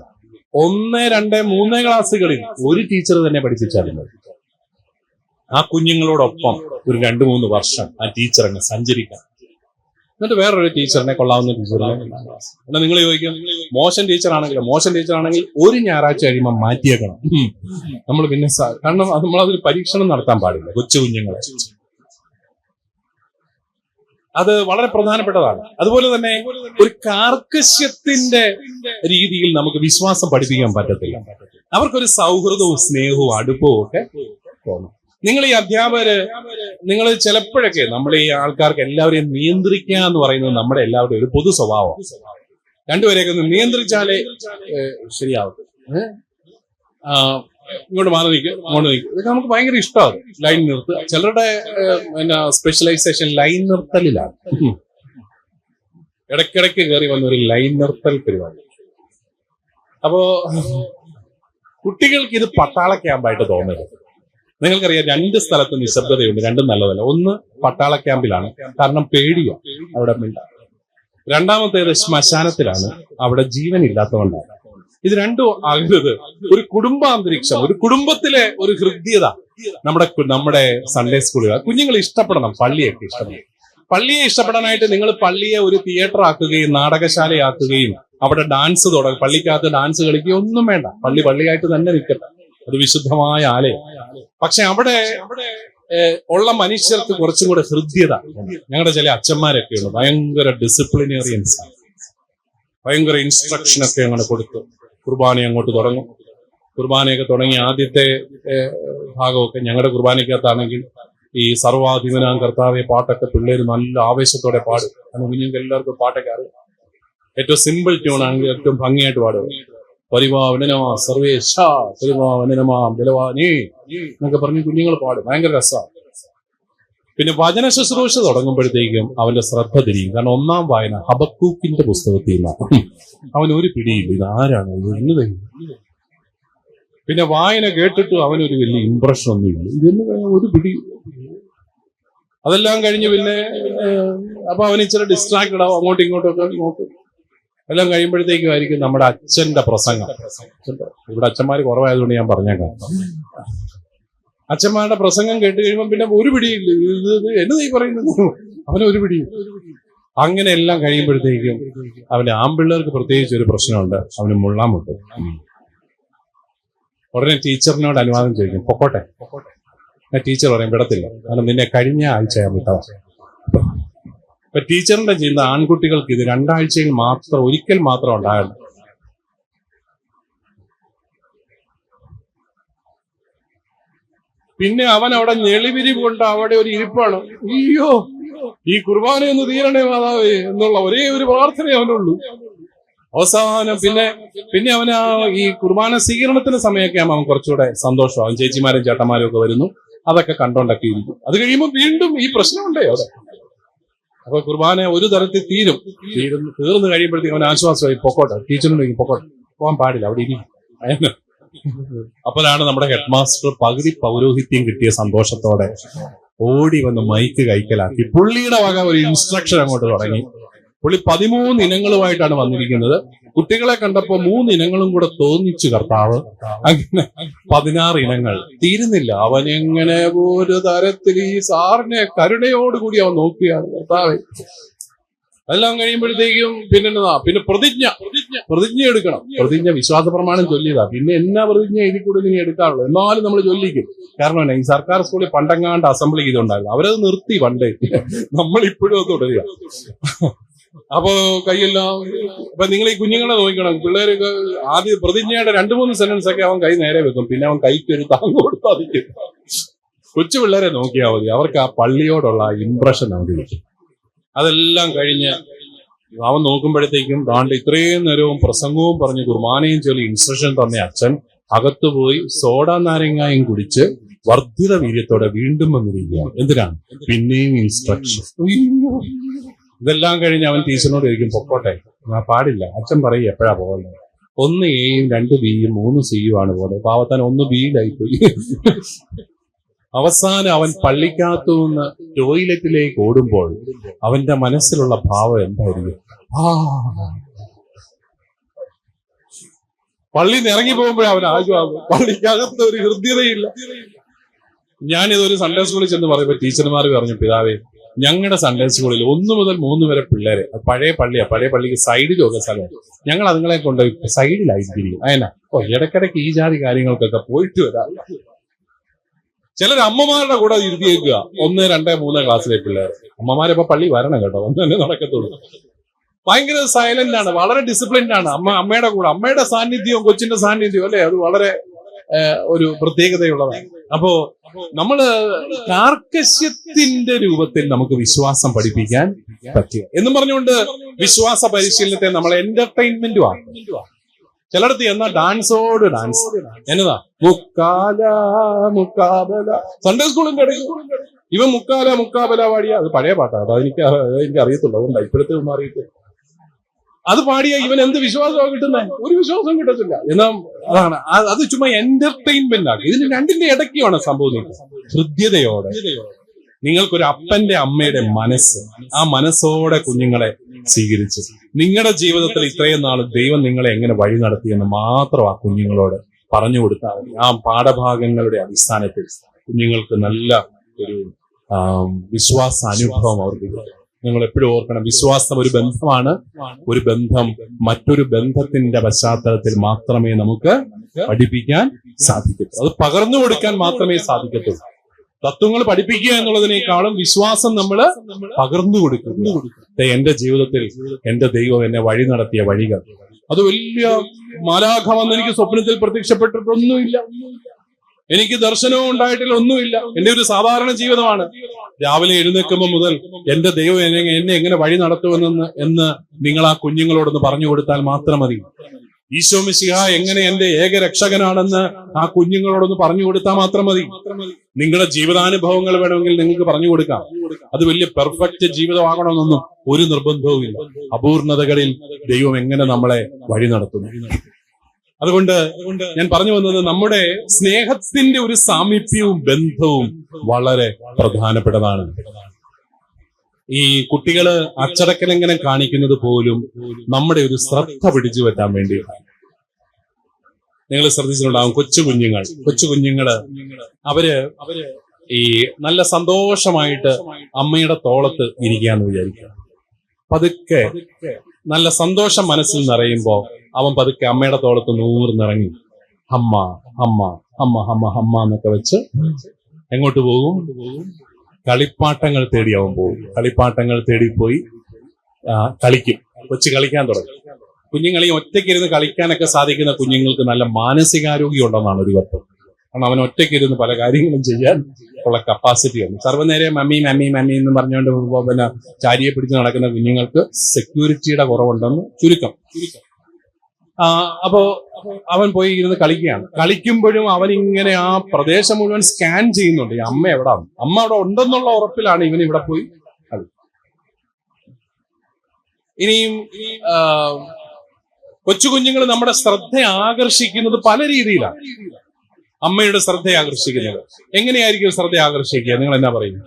1, 2, 3 ക്ലാസ്സുകളിൽ ഒരു ടീച്ചർ തന്നെ പഠിപ്പിച്ചാൽ മതി. ആ കുഞ്ഞുങ്ങളോടൊപ്പം ഒരു 2-3 വർഷം ആ ടീച്ചർ അങ്ങ് സഞ്ചരിക്കാം. എന്നിട്ട് വേറൊരു ടീച്ചറിനെ, കൊള്ളാവുന്ന ടീച്ചറിനെ എന്നാൽ നിങ്ങൾ ചോദിക്കും, മോശം ടീച്ചറാണെങ്കിൽ ഒരു ഞായറാഴ്ച കഴിയുമ്പോൾ മാറ്റിയേക്കണം. നമ്മൾ പിന്നെ കാരണം നമ്മളതൊരു പരീക്ഷണം നടത്താൻ പാടില്ല കൊച്ചു കുഞ്ഞുങ്ങളെ. അത് വളരെ പ്രധാനപ്പെട്ടതാണ്. അതുപോലെ തന്നെ ഒരു കാർക്കശ്യത്തിന്റെ രീതിയിൽ നമുക്ക് വിശ്വാസം പഠിപ്പിക്കാൻ പറ്റത്തില്ല. അവർക്കൊരു സൗഹൃദവും സ്നേഹവും അടുപ്പവും ഒക്കെ തോന്നും. നിങ്ങൾ ഈ അധ്യാപകര്, നിങ്ങൾ ചിലപ്പോഴൊക്കെ നമ്മൾ ഈ ആൾക്കാർക്ക് എല്ലാവരെയും നിയന്ത്രിക്കുക എന്ന് പറയുന്നത് നമ്മുടെ എല്ലാവരുടെയും ഒരു പൊതു സ്വഭാവം. രണ്ടുപേരെയൊക്കെ ഒന്ന് നിയന്ത്രിച്ചാലേ ശരിയാവും. ഇങ്ങോട്ട് മാറി നിൽക്കുക, അങ്ങോട്ട് നിൽക്കുക, ഇതൊക്കെ നമുക്ക് ഭയങ്കര ഇഷ്ടമാണ്. ലൈൻ നിർത്തുക. ചിലരുടെ സ്പെഷ്യലൈസേഷൻ ലൈൻ നിർത്തലിലാണ്. ഇടയ്ക്കിടയ്ക്ക് കയറി വന്ന ഒരു ലൈൻ നിർത്തൽ പരിപാടി. അപ്പോ കുട്ടികൾക്ക് ഇത് പട്ടാള ക്യാമ്പായിട്ട് തോന്നരുത്. നിങ്ങൾക്കറിയാം, 2 സ്ഥലത്ത് നിശബ്ദതയുണ്ട്, 2 നല്ലതല്ല. ഒന്ന് പട്ടാള ക്യാമ്പിലാണ്, കാരണം പേടിയോ അവിടെ മിണ്ടാണ്. രണ്ടാമത്തേത് ശ്മശാനത്തിലാണ്, അവിടെ ജീവനില്ലാത്തതുകൊണ്ടാണ്. ഇത് രണ്ടും ആകരുത്. ഒരു കുടുംബാന്തരീക്ഷം, ഒരു കുടുംബത്തിലെ ഒരു ഹൃദ്യത നമ്മുടെ സൺഡേ സ്കൂളുകൾ കുഞ്ഞുങ്ങൾ ഇഷ്ടപ്പെടണം. പള്ളിയൊക്കെ ഇഷ്ടപ്പെടണം. പള്ളിയെ ഇഷ്ടപ്പെടാനായിട്ട് നിങ്ങൾ പള്ളിയെ ഒരു തിയേറ്റർ ആക്കുകയും നാടകശാലയാക്കുകയും അവിടെ ഡാൻസ് തുടങ്ങും, പള്ളിക്കകത്ത് ഡാൻസ് കളിക്കുകയും ഒന്നും വേണ്ട. പള്ളിയായിട്ട് തന്നെ നിൽക്കട്ടെ, അത് വിശുദ്ധമായ ആലയം. പക്ഷെ അവിടെ ഉള്ള മനുഷ്യർക്ക് കുറച്ചും കൂടെ ഹൃദ്യത. ഞങ്ങളുടെ ചില അച്ഛന്മാരൊക്കെ ഉണ്ട്, ഭയങ്കര ഡിസിപ്ലിനേറിയൻസ്, ഭയങ്കര ഇൻസ്ട്രക്ഷനൊക്കെ അങ്ങനെ കൊടുത്തു. കുർബാന അങ്ങോട്ട് തുടങ്ങും. കുർബാനയൊക്കെ തുടങ്ങി ആദ്യത്തെ ഭാഗമൊക്കെ ഞങ്ങളുടെ കുർബാനയ്ക്കകത്താണെങ്കിൽ ഈ സർവാധിപനാം കർത്താവെ പാട്ടൊക്കെ പിള്ളേര് നല്ല ആവേശത്തോടെ പാടും. കാരണം കുഞ്ഞുങ്ങൾക്ക് എല്ലാവർക്കും പാട്ടൊക്കെ അറിയാം. ഏറ്റവും സിമ്പിൾ ട്യൂൺ ആണെങ്കിൽ ഏറ്റവും ഭംഗിയായിട്ട് പാടും. പരിപാവനനമാ സർവേശ പരിപാവനനമാ ബലവാനേ എന്നൊക്കെ പറഞ്ഞ് കുഞ്ഞുങ്ങൾ പാടും. ഭയങ്കര രസമാണ്. പിന്നെ വചന ശുശ്രൂഷ തുടങ്ങുമ്പോഴത്തേക്കും അവന്റെ ശ്രദ്ധ തിരിയും. കാരണം 1ാം വായന ഹബക്കൂക്കിന്റെ പുസ്തകത്തിൽ നിന്നാണ്. അവൻ ഒരു പിടിയില്ല, ഇത് ആരാണ്, ഇത് എന്നതേ. പിന്നെ വായന കേട്ടിട്ടും അവനൊരു വലിയ ഇംപ്രഷൻ ഒന്നുമില്ല. ഇതെന്ന് ഒരു പിടി. അതെല്ലാം കഴിഞ്ഞ് പിന്നെ അപ്പൊ അവൻ ഇച്ചിരി ഡിസ്ട്രാക്റ്റഡ് ആവും, അങ്ങോട്ടും ഇങ്ങോട്ടും ഒക്കെ നോക്കും. എല്ലാം കഴിയുമ്പോഴത്തേക്കും ആയിരിക്കും നമ്മുടെ അച്ഛന്റെ പ്രസംഗം. ഇവിടെ അച്ഛന്മാര് കുറവായതുകൊണ്ട് ഞാൻ പറഞ്ഞേക്കാം. അച്ഛന്മാരുടെ പ്രസംഗം കേട്ട് കഴിയുമ്പോൾ പിന്നെ ഒരു പിടിയില്ല. ഇത് എന്നതാ ഈ പറയുന്നത്, അവനൊരു പിടിയില്ല. അങ്ങനെ എല്ലാം കഴിയുമ്പോഴത്തേക്കും അവന്റെ ആൺപിള്ളേർക്ക് പ്രത്യേകിച്ച് ഒരു പ്രശ്നമുണ്ട്, അവന് മുള്ളാൻ മുട്ടും. ഉടനെ ടീച്ചറിനോട് അനുവാദം ചോദിക്കും, പൊക്കോട്ടെ. ടീച്ചർ പറയും വിടത്തില്ല, കാരണം നിന്നെ കഴിഞ്ഞ ആഴ്ച ഞാൻ വിട്ടതാ. ഇപ്പൊ ടീച്ചറിന്റെ ചിന്ത ആൺകുട്ടികൾക്ക് ഇത് 2 ആഴ്ചയിൽ മാത്രം, ഒരിക്കൽ മാത്രം ഉണ്ടാകണം. പിന്നെ അവൻ അവിടെ ഞെളിവിരി കൊണ്ട് അവിടെ ഒരു ഇരിപ്പാണ്. അയ്യോ, ഈ കുർബാനയൊന്ന് തീരണേ മാതാവേ എന്നുള്ള ഒരേ ഒരു പ്രാർത്ഥനയെ അവനുള്ളൂ. അവസാനം പിന്നെ അവന് ഈ കുർബാന സ്വീകരണത്തിന് സമയമൊക്കെ ആകുമ്പോൾ അവൻ കുറച്ചുകൂടെ സന്തോഷമാകും. ചേച്ചിമാരും ചേട്ടന്മാരും ഒക്കെ വരുന്നു, അതൊക്കെ കണ്ടോണ്ടൊക്കെ ഇരിക്കും. അത് കഴിയുമ്പോൾ വീണ്ടും ഈ പ്രശ്നമുണ്ടേ അവിടെ. അപ്പൊ കുർബാന ഒരു തരത്തിൽ തീർന്നു കഴിയുമ്പോഴത്തേക്കും അവൻ ആശ്വാസമായി, പൊക്കോട്ടെ. ടീച്ചറിനോട് ചോദിക്കും, പൊക്കോട്ടെ, പോകാൻ പാടില്ല, അവിടെ ഇരിക്കും. അപ്പോഴാണ് നമ്മുടെ ഹെഡ് മാസ്റ്റർ പകുതി പൗരോഹിത്യം കിട്ടിയ സന്തോഷത്തോടെ ഓടി വന്ന് മൈക്ക് കൈക്കലാക്കി പുള്ളിയുടെ വക ഒരു ഇൻസ്ട്രക്ഷൻ അങ്ങോട്ട് തുടങ്ങി. പുള്ളി 13 ഇനങ്ങളുമായിട്ടാണ് വന്നിരിക്കുന്നത്. കുട്ടികളെ കണ്ടപ്പോ 3 ഇനങ്ങളും കൂടെ തോന്നിച്ചു കർത്താവ്. അങ്ങനെ 16 ഇനങ്ങൾ തീരുന്നില്ല. അവനെങ്ങനെ ഒരു തരത്തിൽ ഈ സാറിനെ കരുണയോടുകൂടി അവൻ നോക്കിയാണ് കർത്താവ്. അതെല്ലാം കഴിയുമ്പോഴത്തേക്കും പിന്നെ പ്രതിജ്ഞ എടുക്കണം. പ്രതിജ്ഞ വിശ്വാസ പ്രമാണം ചൊല്ലിയതാ. പിന്നെ എന്നാ പ്രതിജ്ഞ ഇതിൽ കൂടെ ഇനി എടുക്കാറുള്ളൂ. എന്നാലും നമ്മൾ ചൊല്ലിക്കും. കാരണം ഈ സർക്കാർ സ്കൂളിൽ പണ്ടെങ്ങാണ്ട് അസംബ്ലി ഇതുണ്ടായിരുന്നു, അവരത് നിർത്തി പണ്ടേ. നമ്മളിപ്പോഴും അത് തുടരുക. അപ്പോ കൈയെല്ലാം ഇപ്പൊ നിങ്ങൾ ഈ കുഞ്ഞുങ്ങളെ നോക്കണം. പിള്ളേർക്ക് ആദ്യം പ്രതിജ്ഞയുടെ 2-3 സെന്റൻസ് ഒക്കെ അവൻ കൈ നേരെ വെക്കും, പിന്നെ അവൻ കൈക്ക് ഒരു താങ്ങ് കൊടുത്താതിരിക്കും. കൊച്ചു പിള്ളേരെ നോക്കിയാൽ മതി, അവർക്ക് ആ പള്ളിയോടുള്ള ഇംപ്രഷൻ അവർക്ക് കിട്ടും. അതെല്ലാം കഴിഞ്ഞ് അവൻ നോക്കുമ്പോഴത്തേക്കും താണ്ട് ഇത്രയും നേരവും പ്രസംഗവും പറഞ്ഞ് കുർബാനയും ചൊല്ലി ഇൻസ്ട്രക്ഷൻ തന്നെ അച്ഛൻ അകത്തുപോയി സോഡ നാരങ്ങായും കുടിച്ച് വർദ്ധിത വീര്യത്തോടെ വീണ്ടും വന്നിരിക്കുകയാണ്. എന്തിനാണ്? പിന്നെയും ഇൻസ്ട്രക്ഷൻ. ഇതെല്ലാം കഴിഞ്ഞ് അവൻ ടീച്ചറിനോട് ചോദിക്കും, പൊക്കോട്ടെ. പാടില്ല, അച്ഛൻ പറയും എപ്പോഴാ പോകുന്നത്. 1 എയും 2 ബിയും 3 സിയും ആണ് പോകുന്നത്. പാവത്താൻ 1 ബിയിലായിപ്പോയി. അവസാനം അവൻ പള്ളിക്കകത്തു നിന്ന് ടോയ്ലറ്റിലേക്ക് ഓടുമ്പോൾ അവന്റെ മനസ്സിലുള്ള ഭാവം എന്തായിരിക്കും? പള്ളിയിൽ നിന്ന് ഇറങ്ങി പോകുമ്പോഴേ അവൻ ആശ്വാസം. പള്ളിക്കകത്ത് ഒരു ഹൃദ്യതയില്ല. ഞാനിതൊരു സൺഡേ സ്കൂളിൽ ചെന്ന് പറയുമ്പോൾ ടീച്ചർമാർ പറഞ്ഞു, പിതാവേ, ഞങ്ങളുടെ സൺഡേ സ്കൂളിൽ 1 മുതൽ 3 വരെ പിള്ളേരെ, പഴയ പള്ളിക്ക് സൈഡിലൊക്കെ സ്ഥലം, ഞങ്ങൾ അതുങ്ങളെ കൊണ്ടുപോയി സൈഡിലായിരിക്കും. അതിനാ ഇടയ്ക്കിടയ്ക്ക് ഈ ജാതി കാര്യങ്ങൾക്കൊക്കെ പോയിട്ട് വരാം. ചിലർ അമ്മമാരുടെ കൂടെ ഇരുത്തിയേക്കുക 1, 2, 3 ക്ലാസ്സിലെ പിള്ളേർ. അമ്മമാരിപ്പോ പള്ളി വരണം കേട്ടോ, ഒന്നും തന്നെ നടക്കത്തുള്ളൂ. ഭയങ്കര സൈലന്റ് ആണ്, വളരെ ഡിസിപ്ലിൻഡ് ആണ്. അമ്മയുടെ കൂടെ, അമ്മയുടെ സാന്നിധ്യവും കൊച്ചിന്റെ സാന്നിധ്യവും അല്ലെ, അത് വളരെ ഒരു പ്രത്യേകതയുള്ളതാണ്. അപ്പോ നമ്മള് കാർക്കശ്യത്തിന്റെ രൂപത്തിൽ നമുക്ക് വിശ്വാസം പഠിപ്പിക്കാൻ പറ്റുക എന്നും പറഞ്ഞുകൊണ്ട് വിശ്വാസ പരിശീലനത്തെ നമ്മൾ എന്റർടൈൻമെന്റും ആക്കും. ചിലടത്ത് എന്നാ ഡാൻസോട് ഡാൻസ്, എന്നതാ മുക്കാബല. സൺഡേ സ്കൂളിന്റെ ഇടയിൽ ഇവൻ മുക്കാബല പാടിയ, അത് പഴയ പാട്ടാണ്, അതെനിക്ക് അറിയത്തുള്ളൂ, അതുകൊണ്ട് ഇപ്പോഴത്തെ ഒന്നും അറിയത്തില്ല. അത് പാടിയ ഇവൻ എന്ത് വിശ്വാസമാണ് കിട്ടുന്നത്? ഒരു വിശ്വാസം കിട്ടത്തില്ല. എന്നാ അതാണ്, അത് ചുമ്മാ എന്റർടൈൻമെന്റ് ആക്കി. ഇതിന് രണ്ടിന്റെ ഇടയ്ക്കുമാണ് സംഭവം. ഹൃദ്യതയോടെ നിങ്ങൾക്കൊരു അപ്പന്റെ അമ്മയുടെ മനസ്സ്, ആ മനസ്സോടെ കുഞ്ഞുങ്ങളെ സ്വീകരിച്ച് നിങ്ങളുടെ ജീവിതത്തിൽ ഇത്രയും നാൾ ദൈവം നിങ്ങളെ എങ്ങനെ വഴി നടത്തിയെന്ന് മാത്രം ആ കുഞ്ഞുങ്ങളോട് പറഞ്ഞു കൊടുത്താൽ മതി. ആ പാഠഭാഗങ്ങളുടെ അടിസ്ഥാനത്തിൽ കുഞ്ഞുങ്ങൾക്ക് നല്ല ഒരു വിശ്വാസ അനുഭവം അവർക്ക് കിട്ടും. നിങ്ങൾ എപ്പോഴും ഓർക്കണം, വിശ്വാസം ഒരു ബന്ധമാണ്. ഒരു ബന്ധം മറ്റൊരു ബന്ധത്തിന്റെ പശ്ചാത്തലത്തിൽ മാത്രമേ നമുക്ക് പഠിപ്പിക്കാൻ സാധിക്കത്തുള്ളൂ. അത് പകർന്നു കൊടുക്കാൻ മാത്രമേ സാധിക്കത്തുള്ളൂ. തത്വങ്ങൾ പഠിപ്പിക്കുക എന്നുള്ളതിനേക്കാളും വിശ്വാസം നമ്മൾ പകർന്നു കൊടുക്കുന്നു. എന്റെ ജീവിതത്തിൽ എന്റെ ദൈവം എന്നെ വഴി നടത്തിയ വഴികൾ, അത് വലിയ മാലാഖ വന്ന് എനിക്ക് സ്വപ്നത്തിൽ പ്രത്യക്ഷപ്പെട്ടിട്ടൊന്നുമില്ല, എനിക്ക് ദർശനവും ഉണ്ടായിട്ടില്ല, ഒന്നുമില്ല. എന്റെ ഒരു സാധാരണ ജീവിതമാണ്. രാവിലെ എഴുന്നേൽക്കുമ്പോൾ മുതൽ എന്റെ ദൈവം എന്നെ എങ്ങനെ വഴി നടത്തുമെന്ന് നിങ്ങൾ ആ കുഞ്ഞുങ്ങളോടൊന്ന് പറഞ്ഞു കൊടുത്താൽ മാത്രം മതി. ഈശോ മിശിഹ എങ്ങനെ എന്റെ ഏകരക്ഷകനാണെന്ന് ആ കുഞ്ഞുങ്ങളോടൊന്ന് പറഞ്ഞു കൊടുത്താൽ മാത്രം മതി. നിങ്ങളുടെ ജീവിതാനുഭവങ്ങൾ വേണമെങ്കിൽ നിങ്ങൾക്ക് പറഞ്ഞു കൊടുക്കാം. അത് വലിയ പെർഫെക്റ്റ് ജീവിതമാകണമെന്നൊന്നും ഒരു നിർബന്ധവുമില്ല. അപൂർണതകളിൽ ദൈവം എങ്ങനെ നമ്മളെ വഴി നടത്തുന്നു. അതുകൊണ്ട് ഞാൻ പറഞ്ഞു വന്നത് നമ്മുടെ സ്നേഹത്തിന്റെ ഒരു സാമീപ്യവും ബന്ധവും വളരെ പ്രധാനപ്പെട്ടതാണ്. ഈ കുട്ടികള് അച്ചടക്കലംഘനം കാണിക്കുന്നത് പോലും നമ്മുടെ ഒരു ശ്രദ്ധ പിടിച്ചു പറ്റാൻ വേണ്ടിയിട്ടാണ്. നിങ്ങൾ ശ്രദ്ധിച്ചിട്ടുണ്ടാകും, കൊച്ചു കുഞ്ഞുങ്ങള് അവര് ഈ നല്ല സന്തോഷമായിട്ട് അമ്മയുടെ തോളത്ത് ഇരിക്കാന്ന് വിചാരിക്കുക. പതുക്കെ നല്ല സന്തോഷം മനസ്സിൽ നിറയുമ്പോ അവൻ പതുക്കെ അമ്മയുടെ തോളത്ത് നൂർന്നിറങ്ങി അമ്മ അമ്മ അമ്മ അമ്മ അമ്മ എന്നൊക്കെ വെച്ച് എങ്ങോട്ട് പോകും? കളിപ്പാട്ടങ്ങൾ തേടി അവൻ പോകും. കളിപ്പാട്ടങ്ങൾ തേടിപ്പോയി കളിക്കും. കൊച്ചു കളിക്കാൻ തുടങ്ങും. കുഞ്ഞുങ്ങളെ ഒറ്റയ്ക്കിരുന്ന് കളിക്കാനൊക്കെ സാധിക്കുന്ന കുഞ്ഞുങ്ങൾക്ക് നല്ല മാനസികാരോഗ്യം ഉണ്ടെന്നാണ് ഒരു തത്വം. കാരണം അവൻ ഒറ്റയ്ക്കിരുന്ന് പല കാര്യങ്ങളും ചെയ്യാൻ ഉള്ള കപ്പാസിറ്റി ഉണ്ട്. സർവ്വനേരം മമ്മി മമ്മി മമ്മി എന്ന് പറഞ്ഞുകൊണ്ട് പിന്നെ ചാരിയെ പിടിച്ച് നടക്കുന്ന കുഞ്ഞുങ്ങൾക്ക് സെക്യൂരിറ്റിയുടെ കുറവുണ്ടെന്ന് ചുരുക്കം. അപ്പോ അവൻ പോയി ഇരുന്ന് കളിക്കുകയാണ്. കളിക്കുമ്പോഴും അവൻ ഇങ്ങനെ ആ പ്രദേശം മുഴുവൻ സ്കാൻ ചെയ്യുന്നുണ്ട്. ഈ അമ്മ എവിടെ, അമ്മ അവിടെ ഉണ്ടെന്നുള്ള ഉറപ്പിലാണ് ഇവൻ ഇവിടെ പോയി കളി. ഇനിയും കൊച്ചു കുഞ്ഞുങ്ങൾ നമ്മുടെ ശ്രദ്ധ ആകർഷിക്കുന്നത് പല രീതിയിലാണ്. അമ്മയുടെ ശ്രദ്ധ ആകർഷിക്കുന്നത് എങ്ങനെയായിരിക്കും? ശ്രദ്ധ ആകർഷിക്കുക നിങ്ങൾ എന്നാ പറയും?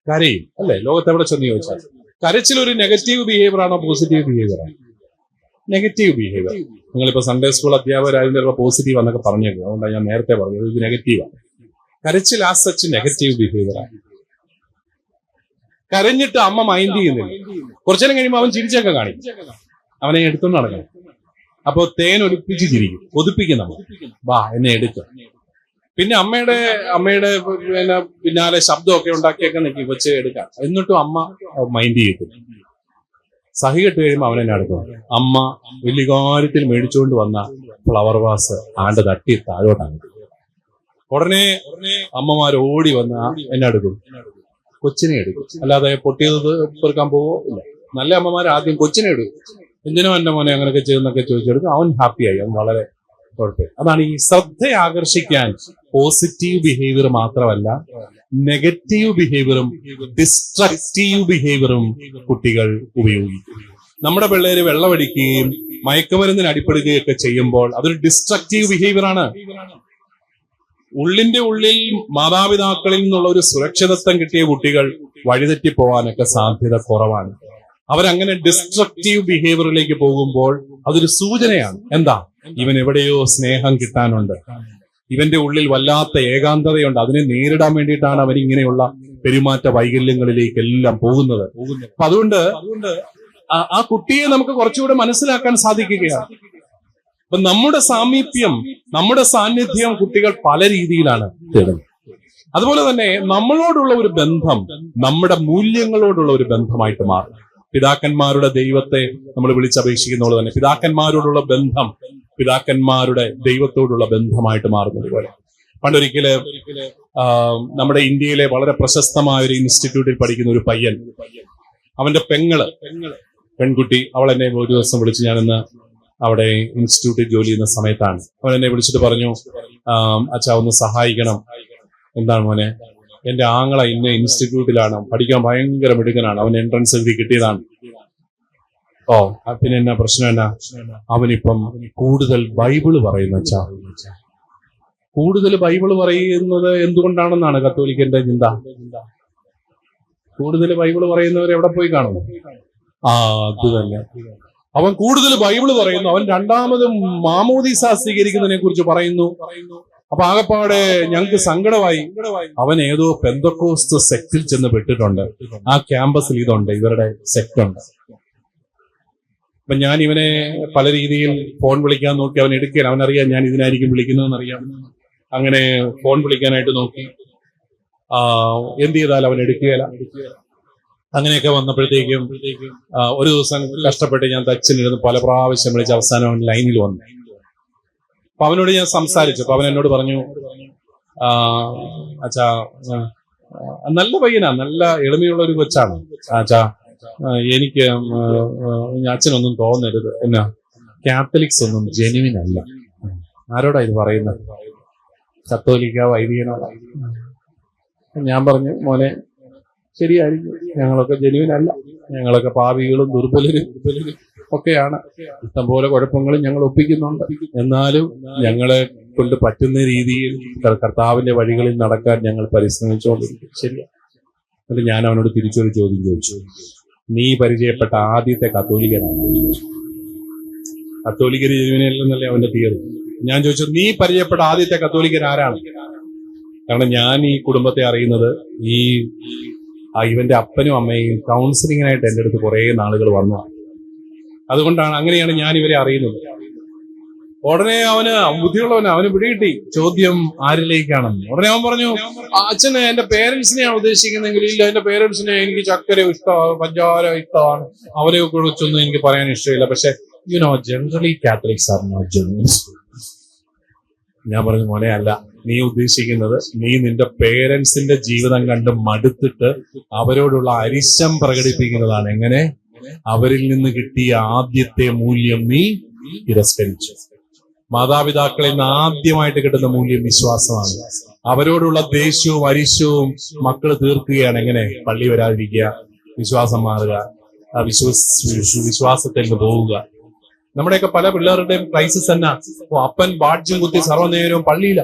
കരയും അല്ലെ? ലോകത്തെവിടെ ചെന്ന് ചോദിച്ചാൽ കരച്ചിൽ ഒരു നെഗറ്റീവ് ബിഹേവിയർ ആണോ പോസിറ്റീവ് ബിഹേവിയർ ആണോ? Negative behaviour. നിങ്ങളിപ്പോ സൺഡേ സ്കൂൾ അധ്യാപകരായതിന്റെ പോസിറ്റീവ് എന്നൊക്കെ പറഞ്ഞേക്കും. അതുകൊണ്ടാണ് ഞാൻ നേരത്തെ പറഞ്ഞത് ഇത് നെഗറ്റീവാണ്. കരച്ചിൽ ആ സച്ച് നെഗറ്റീവ് ബിഹേവിയർ ആണ്. കരഞ്ഞിട്ട് അമ്മ മൈൻഡ് ചെയ്യുന്നില്ല. കുറച്ചു നേരം കഴിയുമ്പോൾ അവൻ ചിരിച്ചൊക്കെ കാണിക്കും. അവനെ എടുത്തുകൊണ്ട് നടക്കണം. അപ്പോ തേൻ ഒലിപ്പിച്ച് ചിരിക്കും, കൊതിപ്പിക്കും നമ്മൾ, വാ എന്നെ എടുക്കും. പിന്നെ അമ്മയുടെ പിന്നെ പിന്നാലെ ശബ്ദമൊക്കെ ഉണ്ടാക്കിയൊക്കെ നിൽക്കി വെച്ച് എടുക്കാം. എന്നിട്ടും അമ്മ മൈൻഡ് ചെയ്തു. സഹി കെട്ട് കഴിയുമ്പോൾ അവൻ എന്നെ എടുക്കും. അമ്മ വലിയ കാര്യത്തിൽ മേടിച്ചുകൊണ്ട് വന്ന ഫ്ലവർ വാസ് ആണ്ട് തട്ടി താഴോട്ടാണ്. ഉടനെ അമ്മമാർ ഓടി വന്ന് എന്നെ എടുക്കും, കൊച്ചിനെ എടുക്കും. അല്ലാതെ പൊട്ടിയത് പെറുക്കാൻ പോവോ ഇല്ല. നല്ല അമ്മമാർ ആദ്യം കൊച്ചിനെ എടുക്കും. എന്തിനോ എന്റെ മോനെ അങ്ങനെയൊക്കെ ചെയ്യുന്നൊക്കെ ചോദിച്ചെടുക്കും. അവൻ ഹാപ്പിയായി, അവൻ വളരെ കുഴപ്പമില്ല. അതാണ് ഈ ശ്രദ്ധ ആകർഷിക്കാൻ പോസിറ്റീവ് ബിഹേവിയർ മാത്രമല്ല, നെഗറ്റീവ് ബിഹേവിയറും ഡിസ്ട്രക്റ്റീവ് ബിഹേവിയറും കുട്ടികൾ ഉപയോഗിക്കും. നമ്മുടെ പിള്ളേര് വെള്ളമടിക്കുകയും മയക്കുമരുന്നിന് അടിപ്പെടുകയൊക്കെ ചെയ്യുമ്പോൾ അതൊരു ഡിസ്ട്രക്റ്റീവ് ബിഹേവിയർ ആണ്. ഉള്ളിന്റെ ഉള്ളിൽ മാതാപിതാക്കളിൽ നിന്നുള്ള ഒരു സുരക്ഷിതത്വം കിട്ടിയ കുട്ടികൾ വഴിതെറ്റിപ്പോവാനൊക്കെ സാധ്യത കുറവാണ്. അവരങ്ങനെ ഡിസ്ട്രക്റ്റീവ് ബിഹേവിയറിലേക്ക് പോകുമ്പോൾ അതൊരു സൂചനയാണ്. എന്താ? ഇവൻ എവിടെയോ സ്നേഹം കിട്ടാനുണ്ട്, ഇവന്റെ ഉള്ളിൽ വല്ലാത്ത ഏകാന്തതയുണ്ട്. അതിനെ നേരിടാൻ വേണ്ടിയിട്ടാണ് അവൻ ഇങ്ങനെയുള്ള പെരുമാറ്റ വൈകല്യങ്ങളിലേക്കെല്ലാം പോകുന്നത്. അപ്പൊ അതുകൊണ്ട് ആ കുട്ടിയെ നമുക്ക് കുറച്ചുകൂടെ മനസ്സിലാക്കാൻ സാധിക്കുകയാണ്. അപ്പൊ നമ്മുടെ സാമീപ്യം, നമ്മുടെ സാന്നിധ്യം കുട്ടികൾ പല രീതിയിലാണ് തേടുന്നത്. അതുപോലെ തന്നെ നമ്മളോടുള്ള ഒരു ബന്ധം നമ്മുടെ മൂല്യങ്ങളോടുള്ള ഒരു ബന്ധമായിട്ട് മാറും. പിതാക്കന്മാരുടെ ദൈവത്തെ നമ്മൾ വിളിച്ചപേക്ഷിക്കുന്ന പോലെ തന്നെ പിതാക്കന്മാരോടുള്ള ബന്ധം പിതാക്കന്മാരുടെ ദൈവത്തോടുള്ള ബന്ധമായിട്ട് മാറുന്നത് പോലെ. പണ്ടൊരിക്കല് നമ്മുടെ ഇന്ത്യയിലെ വളരെ പ്രശസ്തമായ ഒരു ഇൻസ്റ്റിറ്റ്യൂട്ടിൽ പഠിക്കുന്ന ഒരു പയ്യൻ, അവന്റെ പെൺകുട്ടി, അവൾ എന്നെ ഒരു ദിവസം വിളിച്ച്, ഞാനിന്ന് അവിടെ ഇൻസ്റ്റിറ്റ്യൂട്ടിൽ ജോലി ചെയ്യുന്ന സമയത്താണ്. അവൻ എന്നെ വിളിച്ചിട്ട് പറഞ്ഞു, അച്ഛാ ഒന്ന് സഹായിക്കണം. എന്താണ് മോനെ? എന്റെ ആങ്ങള ഇന്ന ഇൻസ്റ്റിറ്റ്യൂട്ടിലാണ്, പഠിക്കാൻ ഭയങ്കര മിടുക്കനാണ്, അവൻ എൻട്രൻസ് എഴുതി കിട്ടിയതാണ്. ഓ, പിന്നെ എന്നാ പ്രശ്നം? എന്നാ? അവനിപ്പം കൂടുതൽ ബൈബിള് പറയുന്ന അച്ഛാ. കൂടുതൽ ബൈബിള് പറയുന്നത് എന്തുകൊണ്ടാണെന്നാണ് കത്തോലിക്കന്റെ ചിന്ത. കൂടുതൽ ബൈബിള് പറയുന്നവർ എവിടെ പോയി കാണുന്നു? അത് തന്നെ. അവൻ കൂടുതൽ ബൈബിള് പറയുന്നു, അവൻ രണ്ടാമത് മാമോദീസ സ്വീകരിക്കുന്നതിനെ കുറിച്ച് പറയുന്നു. അപ്പൊ ആകപ്പാടെ ഞങ്ങൾക്ക് സങ്കടമായി. അവൻ ഏതോ പെന്തക്കോസ്ത് സെക്റ്റിൽ ചെന്ന് പെട്ടിട്ടുണ്ട്. ആ ക്യാമ്പസിൽ ഇതുണ്ട്, ഇവരുടെ സെക്ട് ഉണ്ട്. അപ്പൊ ഞാൻ ഇവനെ പല രീതിയിൽ ഫോൺ വിളിക്കാൻ നോക്കി, അവൻ എടുക്കുകയില്ല. അവനറിയാം ഞാൻ ഇതിനായിരിക്കും വിളിക്കുന്നതെന്നറിയാം. അങ്ങനെ ഫോൺ വിളിക്കാനായിട്ട് നോക്കി, എന്ത് ചെയ്താലും അവൻ എടുക്കുകയില്ല. അങ്ങനെയൊക്കെ വന്നപ്പോഴത്തേക്കും ഒരു ദിവസം കഷ്ടപ്പെട്ട് ഞാൻ തച്ചിലിരുന്ന് പല പ്രാവശ്യം വിളിച്ച് അവസാനം അവൻ ലൈനിൽ വന്നു. അപ്പൊ അവനോട് ഞാൻ സംസാരിച്ചു. അപ്പൊ അവൻ എന്നോട് പറഞ്ഞു, അച്ഛാ, നല്ല പയ്യനാ, നല്ല എളിമയുള്ള ഒരു കൊച്ചാണ് അച്ഛാ, എനിക്ക് അച്ഛനൊന്നും തോന്നരുത്, എന്നാ കാത്തലിക്സ് ഒന്നും ജെനുവിൻ അല്ല. ആരോടാ ഇത് പറയുന്നത്? കത്തോലിക്ക വൈദികനോടാ. ഞാൻ പറഞ്ഞു, മോനെ ശരിയായിരിക്കും, ഞങ്ങളൊക്കെ ജെനുവിൻ അല്ല, ഞങ്ങളൊക്കെ പാപികളും ദുർബലരും ഒക്കെയാണ്. ഇഷ്ടംപോലെ കുഴപ്പങ്ങളും ഞങ്ങൾ ഒപ്പിക്കുന്നുണ്ട്. എന്നാലും ഞങ്ങളെ കൊണ്ട് പറ്റുന്ന രീതിയിൽ കർത്താവിന്റെ വഴികളിൽ നടക്കാൻ ഞങ്ങൾ പരിശ്രമിച്ചുകൊണ്ടിരിക്കും. ശരിയാ. എന്നിട്ട് ഞാൻ അവനോട് തിരിച്ചൊരു ചോദ്യം ചോദിച്ചു. നീ പരിചയപ്പെട്ട ആദ്യത്തെ കത്തോലിക്കനാണ്? കത്തോലിക്കര് ജനുവിനല്ലെന്നല്ലേ അവന്റെ തിയറി. ഞാൻ ചോദിച്ചു, നീ പരിചയപ്പെട്ട ആദ്യത്തെ കത്തോലിക്കൻ ആരാണ്? കാരണം ഞാൻ ഈ കുടുംബത്തെ അറിയുന്നത് ഇവന്റെ അപ്പനും അമ്മയും കൗൺസിലിങ്ങിനായിട്ട് എൻ്റെ അടുത്ത് കുറെ നാളുകൾ വന്നു. അതുകൊണ്ടാണ്, അങ്ങനെയാണ് ഞാൻ ഇവരെ അറിയുന്നത്. ഉടനെ ബുദ്ധിയുള്ളവന് അവന് പിടികിട്ടി ചോദ്യം ആരിലേക്കാണെന്ന്. ഉടനെ അവൻ പറഞ്ഞു, അച്ഛനെ എന്റെ പേരൻസിനെയാണ് ഉദ്ദേശിക്കുന്നെങ്കിൽ. ഇല്ല, എന്റെ പേരൻസിനെ എനിക്ക് ചക്കര ഇഷ്ടമാണ്, പഞ്ചാര ഇഷ്ടമാണ്, അവരെ കുറിച്ചൊന്നും എനിക്ക് പറയാൻ ഇഷ്ടമില്ല. പക്ഷെ ജനറലി കാത്തലിക്സ് ആർ നോട്ട് ജെന്യൂൻസ്. ഞാൻ പറഞ്ഞു, മോനെ അല്ല, നീ ഉദ്ദേശിക്കുന്നത് നീ നിന്റെ പേരൻസിന്റെ ജീവിതം കണ്ട് മടുത്തിട്ട് അവരോടുള്ള അരിശം പ്രകടിപ്പിക്കുന്നതാണ്. എങ്ങനെ? അവരിൽ നിന്ന് കിട്ടിയ ആദ്യത്തെ മൂല്യം നീ തിരസ്കരിച്ചു. മാതാപിതാക്കളിൽ നിന്ന് ആദ്യമായിട്ട് കിട്ടുന്ന മൂല്യം വിശ്വാസമാണ്. അവരോടുള്ള ദേഷ്യവും അരിശവും മക്കള് തീർക്കുകയാണ്. എങ്ങനെ? പള്ളി വരാതിരിക്കുക, വിശ്വാസം മാറുക, വിശ്വാസത്തിൽ നിന്ന് പോവുക. നമ്മുടെയൊക്കെ പല പിള്ളേരുടെയും ക്രൈസിസ് തന്നെ. അപ്പൻ ബാഡ്ജും കുത്തി സർവ്വനേരവും പള്ളിയില,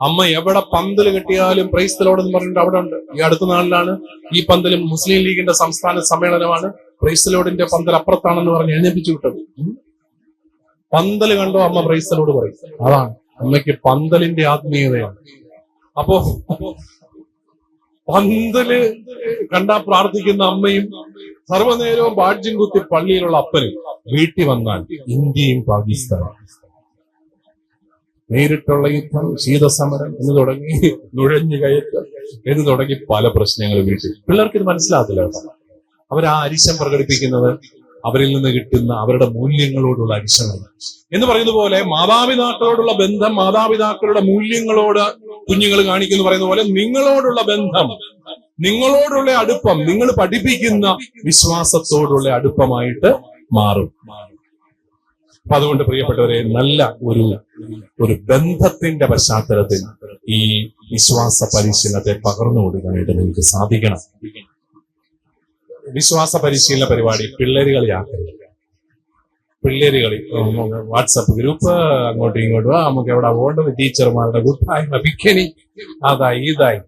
അമ്മ എവിടെ പന്തൽ കെട്ടിയാലും പ്രൈസ് ദി ലോർഡ് എന്ന് പറഞ്ഞിട്ട് അവിടെ ഉണ്ട്. ഈ അടുത്ത നാളിലാണ് ഈ പന്തലും മുസ്ലിം ലീഗിന്റെ സംസ്ഥാന സമ്മേളനമാണ്, പ്രൈസ് ദി ലോർഡിന്റെ പന്തൽ അപ്പുറത്താണെന്ന് പറഞ്ഞ് എഴുന്നേപ്പിച്ചു വിട്ടത്. പന്തൽ കണ്ടോ അമ്മ പ്രൈസ് ദി ലോർഡ് പറയും. അതാണ് അമ്മയ്ക്ക് പന്തലിന്റെ ആത്മീയതയാണ്. അപ്പോ പന്തല് കണ്ടാ പ്രാർത്ഥിക്കുന്ന അമ്മയും സർവ്വനേരവും ബാഡ്ജും കുത്തി പള്ളിയിലുള്ള അപ്പനും വീട്ടിൽ വന്നാൽ ഇന്ത്യയും പാകിസ്ഥാനും നേരിട്ടുള്ള യുദ്ധം, ശീതസമരം എന്ന് തുടങ്ങി നുഴഞ്ഞു കയറ്റം എന്ന് തുടങ്ങി പല പ്രശ്നങ്ങൾ വീട്ടിൽ. പിള്ളേർക്ക് ഇത് മനസ്സിലാകത്തില്ല. അവർ ആ അരിശം പ്രകടിപ്പിക്കുന്നത് അവരിൽ നിന്ന് കിട്ടുന്ന അവരുടെ മൂല്യങ്ങളോടുള്ള അരിശമാണ്. എന്ന് പറയുന്ന പോലെ മാതാപിതാക്കളോടുള്ള ബന്ധം, മാതാപിതാക്കളുടെ മൂല്യങ്ങളോട് കുഞ്ഞുങ്ങൾ കാണിക്കുന്നു പറയുന്ന പോലെ നിങ്ങളോടുള്ള ബന്ധം, നിങ്ങളോടുള്ള അടുപ്പം, നിങ്ങൾ പഠിപ്പിക്കുന്ന വിശ്വാസത്തോടുള്ള അടുപ്പമായിട്ട് മാറും. അപ്പൊ അതുകൊണ്ട് പ്രിയപ്പെട്ടവരെ, നല്ല ഒരു ബന്ധത്തിന്റെ പശ്ചാത്തലത്തിൽ ഈ വിശ്വാസ പരിശീലനത്തെ പകർന്നു കൊടുക്കാനായിട്ട് നിങ്ങൾക്ക് സാധിക്കണം. വിശ്വാസ പരിശീലന പരിപാടി പിള്ളേരുകളിയാക്കരുത്. പിള്ളേരുകളി വാട്സപ്പ് ഗ്രൂപ്പ്, അങ്ങോട്ടും ഇങ്ങോട്ടും, നമുക്ക് എവിടെ പോകേണ്ടത്, ടീച്ചർമാരുടെ കൂട്ടായ്മ, പിക്കനി, അതായി ഇതായി.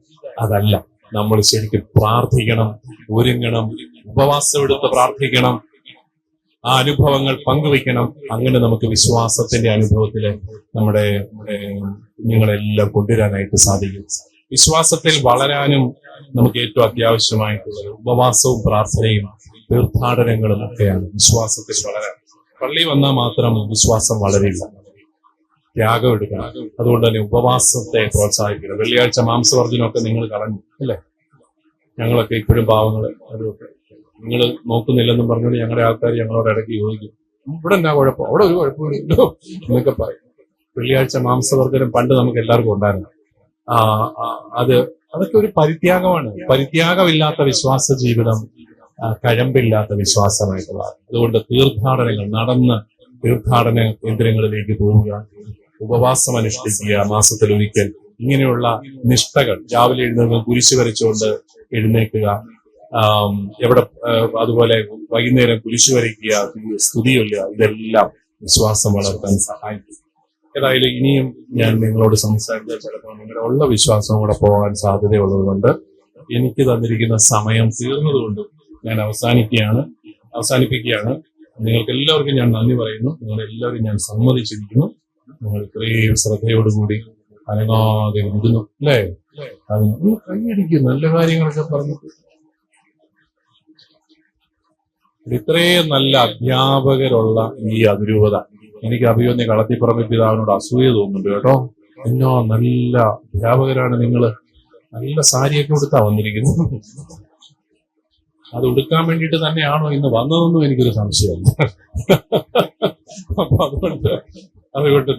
അതല്ല, നമ്മൾ ശരിക്കും പ്രാർത്ഥിക്കണം, ഒരുങ്ങണം, ഉപവാസം എടുത്ത് പ്രാർത്ഥിക്കണം, ആ അനുഭവങ്ങൾ പങ്കുവയ്ക്കണം. അങ്ങനെ നമുക്ക് വിശ്വാസത്തിന്റെ അനുഭവത്തില് നമ്മുടെ കുഞ്ഞുങ്ങളെല്ലാം കൊണ്ടുവരാനായിട്ട് സാധിക്കും. വിശ്വാസത്തിൽ വളരാനും നമുക്ക് ഏറ്റവും അത്യാവശ്യമായിട്ടുള്ളത് ഉപവാസവും പ്രാർത്ഥനയും തീർത്ഥാടനങ്ങളും ഒക്കെയാണ് വിശ്വാസത്തിൽ വളരാൻ. പള്ളി വന്നാൽ മാത്രം വിശ്വാസം വളരില്ല, ത്യാഗം എടുക്കണം. അതുകൊണ്ട് തന്നെ ഉപവാസത്തെ പ്രോത്സാഹിപ്പിക്കണം. വെള്ളിയാഴ്ച മാംസവർജനമൊക്കെ നിങ്ങൾ കളഞ്ഞു അല്ലേ? ഞങ്ങളൊക്കെ ഇപ്പോഴും പാവങ്ങള് അതൊക്കെ നിങ്ങൾ നോക്കുന്നില്ലെന്നും പറഞ്ഞുകൊണ്ട് ഞങ്ങളുടെ ആൾക്കാർ ഞങ്ങളോട് ഇടയ്ക്ക് ചോദിക്കും, ഇവിടെ എന്നാ കുഴപ്പം, അവിടെ ഒരു കുഴപ്പമില്ലല്ലോ എന്നൊക്കെ പറയും. വെള്ളിയാഴ്ച മാംസവർജനം പണ്ട് നമുക്ക് എല്ലാവർക്കും ഉണ്ടായിരുന്നു. അതൊക്കെ ഒരു പരിത്യാഗമാണ്. പരിത്യാഗമില്ലാത്ത വിശ്വാസ ജീവിതം കഴമ്പില്ലാത്ത വിശ്വാസമായിട്ടുള്ള. അതുകൊണ്ട് തീർത്ഥാടനങ്ങൾ നടന്ന് തീർത്ഥാടന കേന്ദ്രങ്ങളിലേക്ക് പോവുക, ഉപവാസം അനുഷ്ഠിക്കുക, മാസത്തിലൊരിക്കൽ ഇങ്ങനെയുള്ള നിഷ്ഠകൾ. രാവിലെ എഴുന്നേൽക്കുക, കുരിശ് വരച്ചുകൊണ്ട് എഴുന്നേൽക്കുക, എവിടെ അതുപോലെ വൈകുന്നേരം കുരിശ് വരയ്ക്കുക, സ്തുതിയില്ല. ഇതെല്ലാം വിശ്വാസം വളർത്താൻ സഹായിക്കും. ഏതായാലും ഇനിയും ഞാൻ നിങ്ങളോട് സംസാരിച്ചാൽ ചിലപ്പോൾ നിങ്ങളുടെ ഉള്ള വിശ്വാസം കൂടെ പോകാൻ സാധ്യതയുള്ളത് കൊണ്ട് എനിക്ക് തന്നിരിക്കുന്ന സമയം തീർന്നതുകൊണ്ട് ഞാൻ അവസാനിപ്പിക്കുകയാണ്. നിങ്ങൾക്ക് എല്ലാവർക്കും ഞാൻ നന്ദി പറയുന്നു. നിങ്ങളെല്ലാവരും ഞാൻ സമ്മതിച്ചിരിക്കുന്നു. നിങ്ങൾ ഇത്രയും ശ്രദ്ധയോടുകൂടി അനങ്ങാതെ ഇരുന്നു അല്ലേ? അതിന് കൈയടിക്കും, നല്ല കാര്യങ്ങളൊക്കെ പറഞ്ഞിട്ട്. ഇത്രയും നല്ല അധ്യാപകരുള്ള ഈ അതിരൂപത എനിക്ക് അഭിയോന്യ കളത്തിപ്പറമ്പ് പിതാവിനോട് അസൂയ തോന്നുന്നുണ്ട് കേട്ടോ. എന്നോ നല്ല അധ്യാപകരാണ് നിങ്ങള്. നല്ല സാരിയൊക്കെ ഉടുത്താ വന്നിരിക്കുന്നു. അത് ഉടുക്കാൻ വേണ്ടിയിട്ട് തന്നെയാണോ ഇന്ന് വന്നതെന്നും എനിക്കൊരു സംശയമുണ്ട്. അപ്പൊ അതുകൊണ്ട്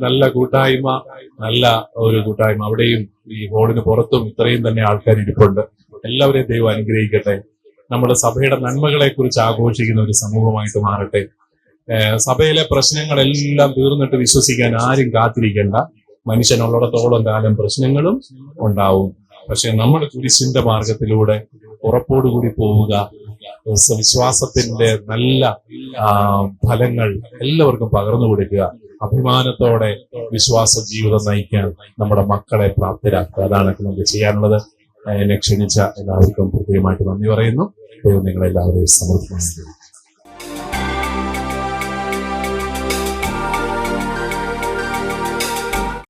നല്ല കൂട്ടായ്മ, നല്ല ഒരു കൂട്ടായ്മ. അവിടെയും ഈ ഹോളിന് പുറത്തും ഇത്രയും തന്നെ ആൾക്കാർ ഇരിപ്പുണ്ട്. എല്ലാവരെയും ദൈവം അനുഗ്രഹിക്കട്ടെ. നമ്മുടെ സഭയുടെ നന്മകളെ കുറിച്ച് ആഘോഷിക്കുന്ന ഒരു സമൂഹമായിട്ട് മാറട്ടെ. സഭയിലെ പ്രശ്നങ്ങളെല്ലാം തീർന്നിട്ട് വിശ്വസിക്കാൻ ആരും കാത്തിരിക്കേണ്ട. മനുഷ്യനുള്ളിടത്തോളം കാലം പ്രശ്നങ്ങളും ഉണ്ടാവും. പക്ഷെ നമ്മൾ കുരിശിന്റെ മാർഗത്തിലൂടെ ഉറപ്പോടുകൂടി പോവുക, വിശ്വാസത്തിന്റെ നല്ല ഫലങ്ങൾ എല്ലാവർക്കും പകർന്നു കൊടുക്കുക. അഭിമാനത്തോടെ വിശ്വാസ ജീവിതം നയിക്കാൻ നമ്മുടെ മക്കളെ പ്രാപ്തരാക്കുക. അതാണ് നമുക്ക് ചെയ്യാനുള്ളത്. എന്നെ ക്ഷണിച്ച എല്ലാവർക്കും പ്രത്യേകമായിട്ട് നന്ദി പറയുന്നു. ദൈവം നിങ്ങളെല്ലാവരെയും സമൃദ്ധമായി